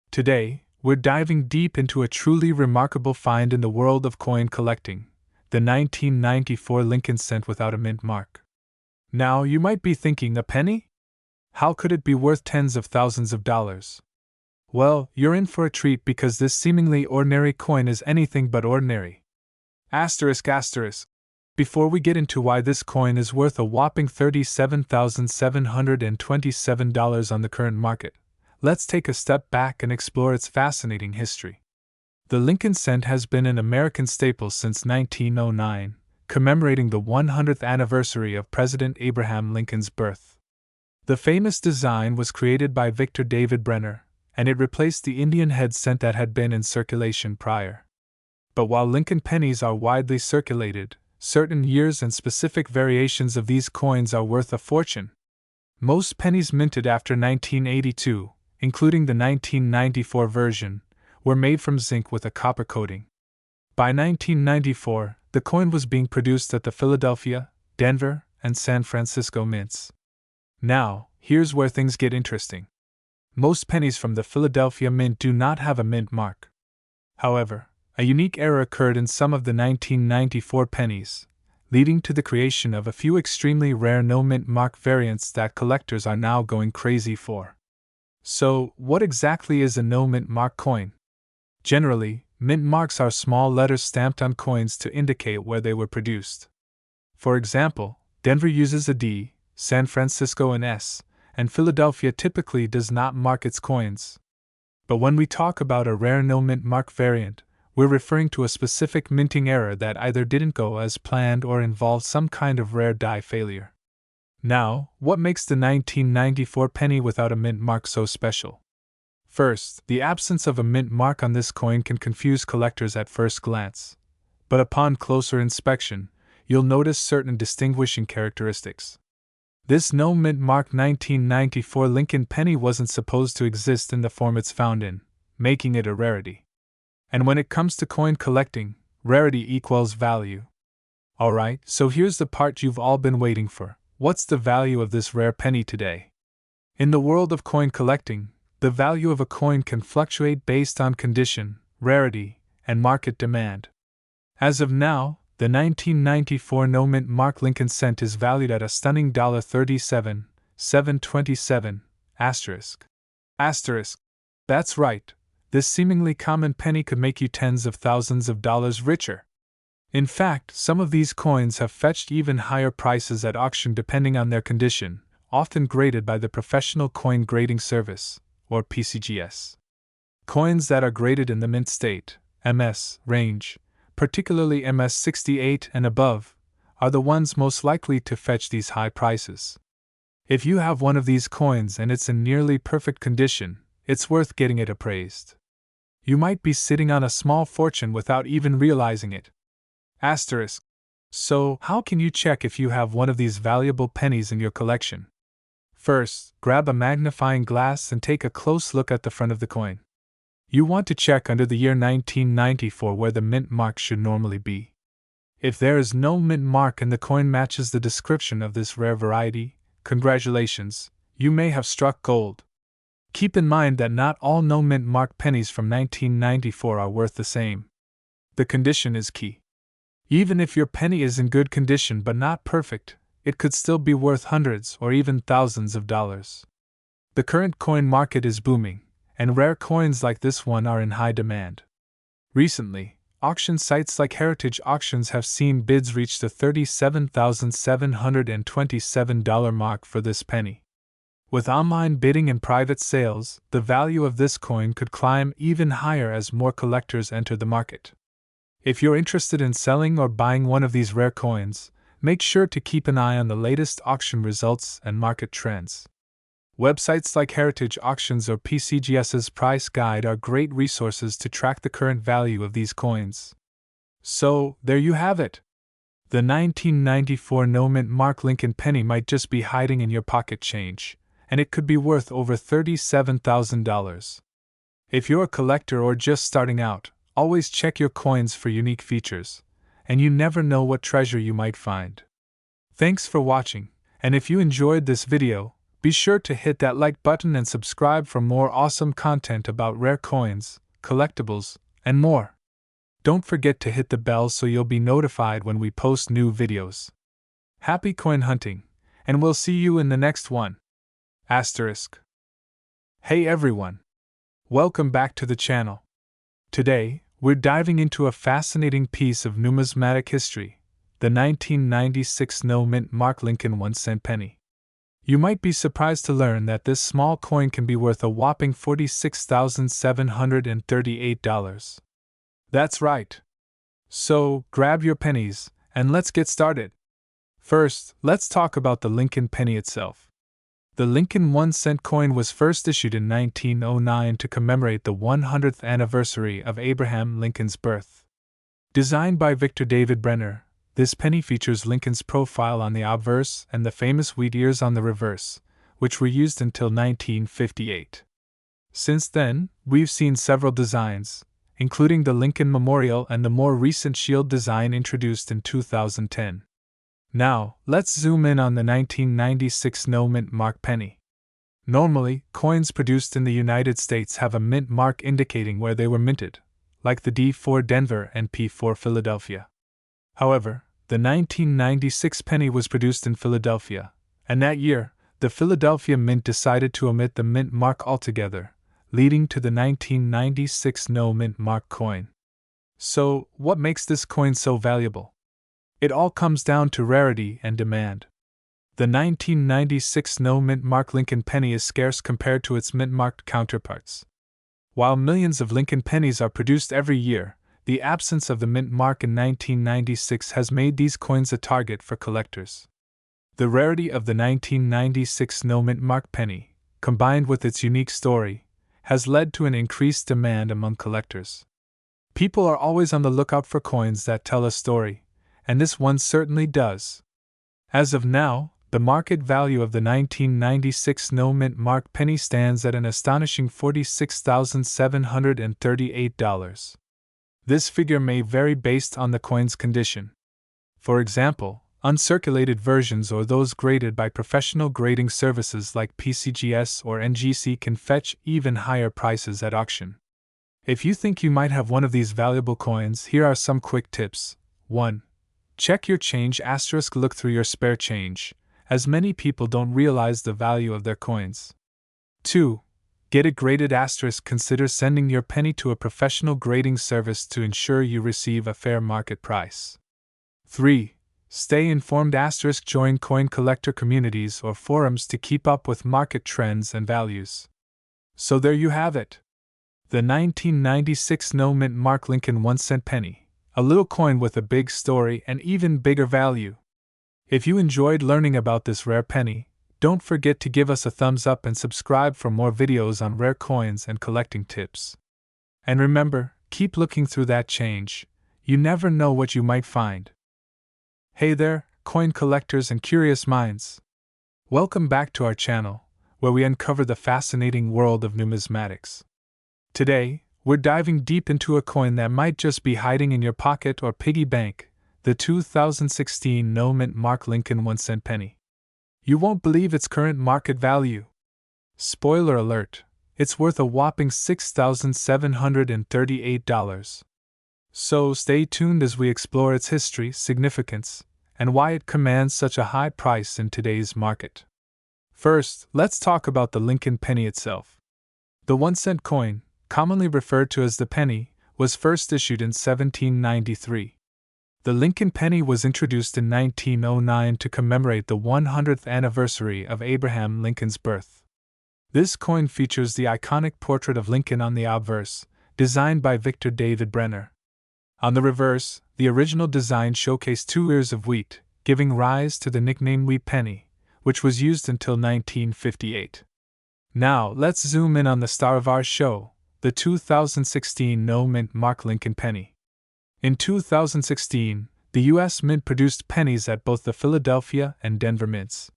Today, we're diving deep into a truly remarkable find in the world of coin collecting, the 1994 Lincoln cent without a mint mark. Now, you might be thinking, a penny? How could it be worth tens of thousands of dollars? Well, you're in for a treat because this seemingly ordinary coin is anything but ordinary. Asterisk. Before we get into why this coin is worth a whopping $37,727 on the current market, let's take a step back and explore its fascinating history. The Lincoln cent has been an American staple since 1909, commemorating the 100th anniversary of President Abraham Lincoln's birth. The famous design was created by Victor David Brenner, and it replaced the Indian head cent that had been in circulation prior. But while Lincoln pennies are widely circulated, certain years and specific variations of these coins are worth a fortune. Most pennies minted after 1982, including the 1994 version, were made from zinc with a copper coating. By 1994, the coin was being produced at the Philadelphia, Denver, and San Francisco mints. Now, here's where things get interesting. Most pennies from the Philadelphia Mint do not have a mint mark. However, a unique error occurred in some of the 1994 pennies, leading to the creation of a few extremely rare no-mint mark variants that collectors are now going crazy for. So, what exactly is a no-mint mark coin? Generally, mint marks are small letters stamped on coins to indicate where they were produced. For example, Denver uses a D, San Francisco an S, and Philadelphia typically does not mark its coins. But when we talk about a rare no-mint mark variant, we're referring to a specific minting error that either didn't go as planned or involved some kind of rare die failure. Now, what makes the 1994 penny without a mint mark so special? First, the absence of a mint mark on this coin can confuse collectors at first glance. But upon closer inspection, you'll notice certain distinguishing characteristics. This no-mint mark 1994 Lincoln penny wasn't supposed to exist in the form it's found in, making it a rarity. And when it comes to coin collecting, rarity equals value. Alright, so here's the part you've all been waiting for. What's the value of this rare penny today? In the world of coin collecting, The value of a coin can fluctuate based on condition, rarity, and market demand. As of now, the 1994 no-mint mark Lincoln cent is valued at a stunning $37,727. Asterisk. That's right, this seemingly common penny could make you tens of thousands of dollars richer. In fact, some of these coins have fetched even higher prices at auction depending on their condition, often graded by the Professional Coin Grading Service, or PCGS. Coins that are graded in the mint state, MS, range, particularly MS 68 and above, are the ones most likely to fetch these high prices. If you have one of these coins and it's in nearly perfect condition, it's worth getting it appraised. You might be sitting on a small fortune without even realizing it. Asterisk. So, how can you check if you have one of these valuable pennies in your collection? First, grab a magnifying glass and take a close look at the front of the coin. You want to check under the year 1994 where the mint mark should normally be. If there is no mint mark and the coin matches the description of this rare variety, congratulations, you may have struck gold. Keep in mind that not all no mint mark pennies from 1994 are worth the same. The condition is key. Even if your penny is in good condition but not perfect, it could still be worth hundreds or even thousands of dollars. The current coin market is booming, and rare coins like this one are in high demand. Recently, auction sites like Heritage Auctions have seen bids reach the $37,727 mark for this penny. With online bidding and private sales, the value of this coin could climb even higher as more collectors enter the market. If you're interested in selling or buying one of these rare coins, make sure to keep an eye on the latest auction results and market trends. Websites like Heritage Auctions or PCGS's Price Guide are great resources to track the current value of these coins. So, there you have it. The 1994 no-mint mark Lincoln penny might just be hiding in your pocket change, and it could be worth over $37,000. If you're a collector or just starting out, always check your coins for unique features, and you never know what treasure you might find. Thanks for watching, and if you enjoyed this video, be sure to hit that like button and subscribe for more awesome content about rare coins, collectibles, and more. Don't forget to hit the bell so you'll be notified when we post new videos. Happy coin hunting, and we'll see you in the next one. Asterisk. Hey everyone! Welcome back to the channel. Today, we're diving into a fascinating piece of numismatic history, the 1996 no-mint mark Lincoln 1-cent penny. You might be surprised to learn that this small coin can be worth a whopping $46,738. That's right. So, grab your pennies, and let's get started. First, let's talk about the Lincoln penny itself. The Lincoln 1-cent coin was first issued in 1909 to commemorate the 100th anniversary of Abraham Lincoln's birth. Designed by Victor David Brenner, this penny features Lincoln's profile on the obverse and the famous wheat ears on the reverse, which were used until 1958. Since then, we've seen several designs, including the Lincoln Memorial and the more recent shield design introduced in 2010. Now, let's zoom in on the 1996 no-mint mark penny. Normally, coins produced in the United States have a mint mark indicating where they were minted, like the D4 Denver and P4 Philadelphia. However, the 1996 penny was produced in Philadelphia, and that year, the Philadelphia Mint decided to omit the mint mark altogether, leading to the 1996 no-mint mark coin. So, what makes this coin so valuable? It all comes down to rarity and demand. The 1996 no-mint mark Lincoln penny is scarce compared to its mint-marked counterparts. While millions of Lincoln pennies are produced every year, the absence of the mint mark in 1996 has made these coins a target for collectors. The rarity of the 1996 no-mint mark penny, combined with its unique story, has led to an increased demand among collectors. People are always on the lookout for coins that tell a story, and this one certainly does. As of now, the market value of the 1996 no-mint mark penny stands at an astonishing $46,738. This figure may vary based on the coin's condition. For example, Uncirculated versions or those graded by professional grading services like PCGS or NGC can fetch even higher prices at auction. If you think you might have one of these valuable coins, here are some quick tips. 1. Check your change *. Look through your spare change, as many people don't realize the value of their coins. 2. Get it graded *. Consider sending your penny to a professional grading service to ensure you receive a fair market price. 3. Stay informed *. Join coin collector communities or forums to keep up with market trends and values. So there you have it. The 1996 No Mint Mark Lincoln 1-cent penny, a little coin with a big story and even bigger value. If you enjoyed learning about this rare penny, don't forget to give us a thumbs up and subscribe for more videos on rare coins and collecting tips. And remember, keep looking through that change. You never know what you might find. Hey there, coin collectors and curious minds. Welcome back to our channel, where we uncover the fascinating world of numismatics. Today, we're diving deep into a coin that might just be hiding in your pocket or piggy bank, the 2016 No Mint Mark Lincoln 1-cent penny. You won't believe its current market value. Spoiler alert, it's worth a whopping $6,738. So stay tuned as we explore its history, significance, and why it commands such a high price in today's market. First, let's talk about the Lincoln penny itself. The 1-cent coin, commonly referred to as the penny, was first issued in 1793. The Lincoln penny was introduced in 1909 to commemorate the 100th anniversary of Abraham Lincoln's birth. This coin features the iconic portrait of Lincoln on the obverse, designed by Victor David Brenner. On the reverse, the original design showcased 2 ears of wheat, giving rise to the nickname Wheat Penny, which was used until 1958. Now, let's zoom in on the star of our show, the 2016 No Mint Mark Lincoln penny. In 2016, the U.S. Mint produced pennies at both the Philadelphia and Denver mints.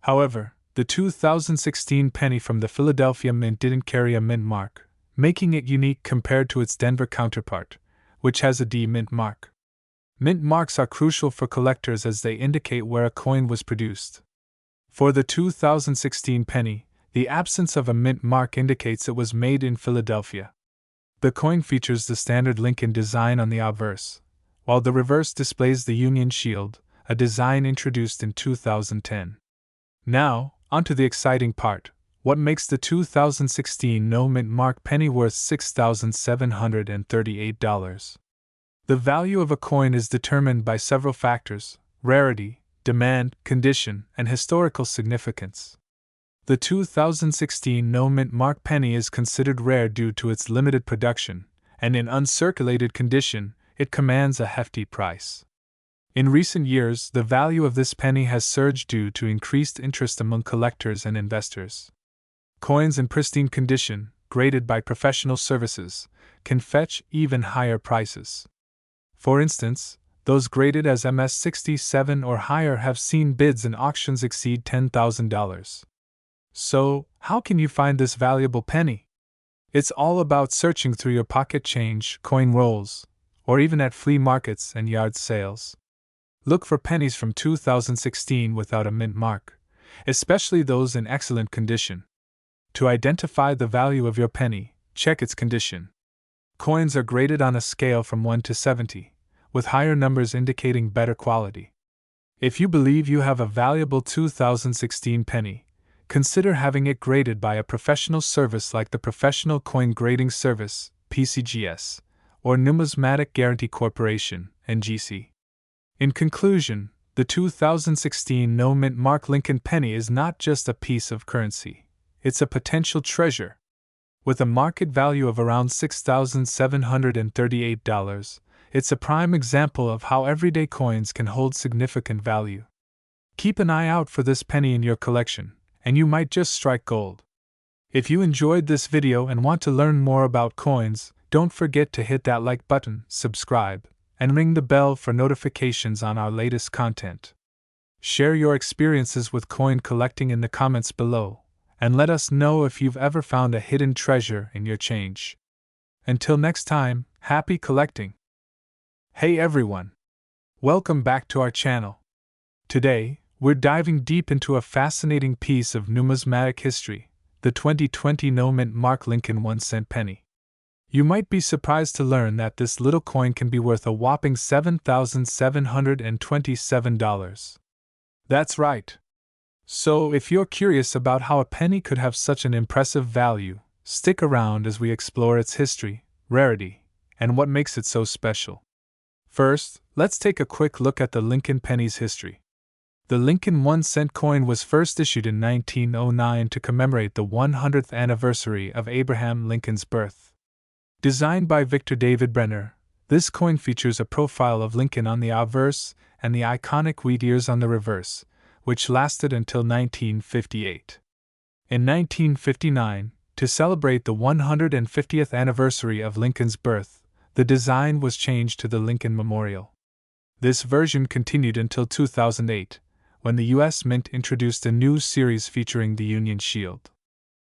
However, the 2016 penny from the Philadelphia Mint didn't carry a mint mark, making it unique compared to its Denver counterpart, which has a D mint mark. Mint marks are crucial for collectors as they indicate where a coin was produced. For the 2016 penny, the absence of a mint mark indicates it was made in Philadelphia. The coin features the standard Lincoln design on the obverse, while the reverse displays the Union Shield, a design introduced in 2010. Now, onto the exciting part. What makes the 2016 No Mint Mark penny worth $6,738? The value of a coin is determined by several factors: rarity, demand, condition, and historical significance. The 2016 No Mint Mark penny is considered rare due to its limited production, and in uncirculated condition, it commands a hefty price. In recent years, the value of this penny has surged due to increased interest among collectors and investors. Coins in pristine condition, graded by professional services, can fetch even higher prices. For instance, those graded as MS-67 or higher have seen bids in auctions exceed $10,000. So, how can you find this valuable penny? It's all about searching through your pocket change, coin rolls, or even at flea markets and yard sales. Look for pennies from 2016 without a mint mark, especially those in excellent condition. To identify the value of your penny, check its condition. Coins are graded on a scale from 1 to 70, with higher numbers indicating better quality. If you believe you have a valuable 2016 penny, consider having it graded by a professional service like the Professional Coin Grading Service, PCGS, or Numismatic Guarantee Corporation, NGC. In conclusion, the 2016 No Mint Mark Lincoln penny is not just a piece of currency. It's a potential treasure. With a market value of around $6,738, it's a prime example of how everyday coins can hold significant value. Keep an eye out for this penny in your collection, and you might just strike gold. If you enjoyed this video and want to learn more about coins, don't forget to hit that like button, subscribe, and ring the bell for notifications on our latest content. Share your experiences with coin collecting in the comments below, and let us know if you've ever found a hidden treasure in your change. Until next time, happy collecting! Hey everyone! Welcome back to our channel. Today, we're diving deep into a fascinating piece of numismatic history, the 2020 no-mint mark Lincoln 1-cent penny. You might be surprised to learn that this little coin can be worth a whopping $7,727. That's right. So, if you're curious about how a penny could have such an impressive value, stick around as we explore its history, rarity, and what makes it so special. First, let's take a quick look at the Lincoln penny's history. The Lincoln 1-cent coin was first issued in 1909 to commemorate the 100th anniversary of Abraham Lincoln's birth. Designed by Victor David Brenner, this coin features a profile of Lincoln on the obverse and the iconic wheat ears on the reverse, which lasted until 1958. In 1959, to celebrate the 150th anniversary of Lincoln's birth, the design was changed to the Lincoln Memorial. This version continued until 2008, when the U.S. Mint introduced a new series featuring the Union Shield.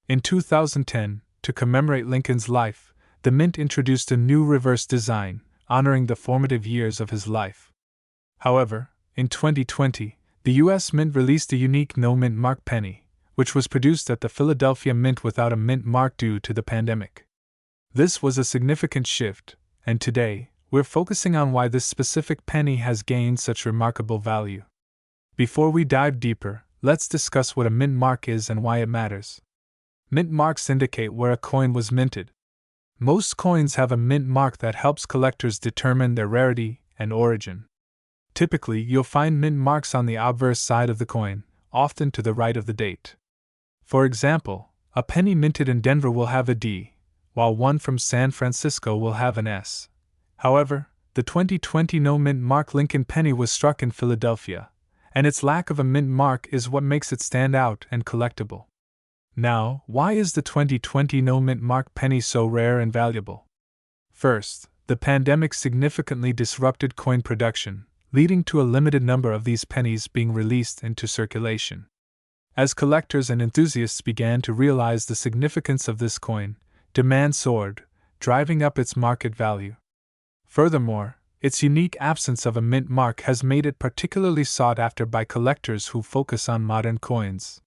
In 2010, to commemorate Lincoln's life, the Mint introduced a new reverse design, honoring the formative years of his life. However, in 2020, the U.S. Mint released a unique no-mint mark penny, which was produced at the Philadelphia Mint without a mint mark due to the pandemic. This was a significant shift, and today, we're focusing on why this specific penny has gained such remarkable value. Before we dive deeper, let's discuss what a mint mark is and why it matters. Mint marks indicate where a coin was minted. Most coins have a mint mark that helps collectors determine their rarity and origin. Typically, you'll find mint marks on the obverse side of the coin, often to the right of the date. For example, a penny minted in Denver will have a D, while one from San Francisco will have an S. However, the 2020 no-mint mark Lincoln penny was struck in Philadelphia, and its lack of a mint mark is what makes it stand out and collectible. Now, why is the 2020 no-mint mark penny so rare and valuable? First, the pandemic significantly disrupted coin production, leading to a limited number of these pennies being released into circulation. As collectors and enthusiasts began to realize the significance of this coin, demand soared, driving up its market value. Furthermore, its unique absence of a mint mark has made it particularly sought after by collectors who focus on modern coins.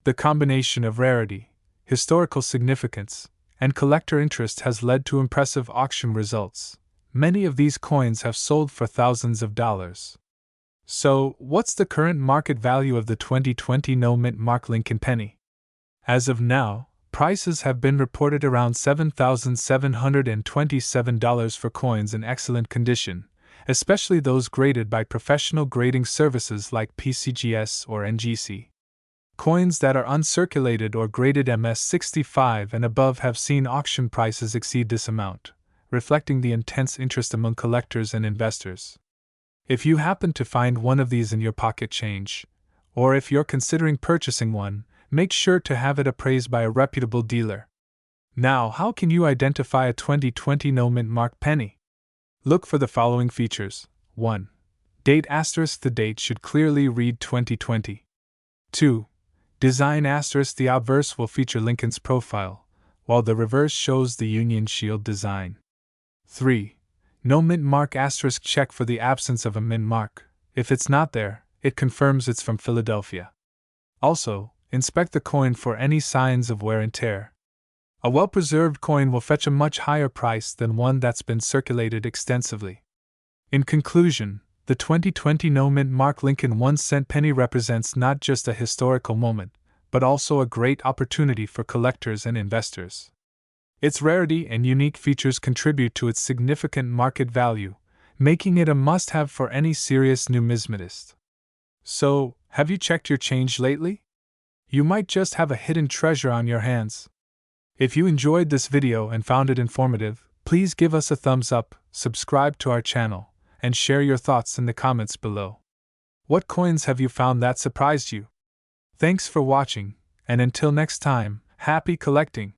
The combination of rarity, historical significance, and collector interest has led to impressive auction results. Many of these coins have sold for thousands of dollars. So, what's the current market value of the 2020 no-mint mark Lincoln penny? As of now, prices have been reported around $7,727 for coins in excellent condition, especially those graded by professional grading services like PCGS or NGC. Coins that are uncirculated or graded MS65 and above have seen auction prices exceed this amount, reflecting the intense interest among collectors and investors. If you happen to find one of these in your pocket change, or if you're considering purchasing one, make sure to have it appraised by a reputable dealer. Now, how can you identify a 2020 no-mint mark penny? Look for the following features. 1. Date *. The date should clearly read 2020. 2. Design *. The obverse will feature Lincoln's profile, while the reverse shows the Union Shield design. 3. No mint mark *. Check for the absence of a mint mark. If it's not there, it confirms it's from Philadelphia. Also, inspect the coin for any signs of wear and tear. A well-preserved coin will fetch a much higher price than one that's been circulated extensively. In conclusion, the 2020 no-mint mark Lincoln 1-cent penny represents not just a historical moment, but also a great opportunity for collectors and investors. Its rarity and unique features contribute to its significant market value, making it a must-have for any serious numismatist. So, have you checked your change lately? You might just have a hidden treasure on your hands. If you enjoyed this video and found it informative, please give us a thumbs up, subscribe to our channel, and share your thoughts in the comments below. What coins have you found that surprised you? Thanks for watching, and until next time, happy collecting!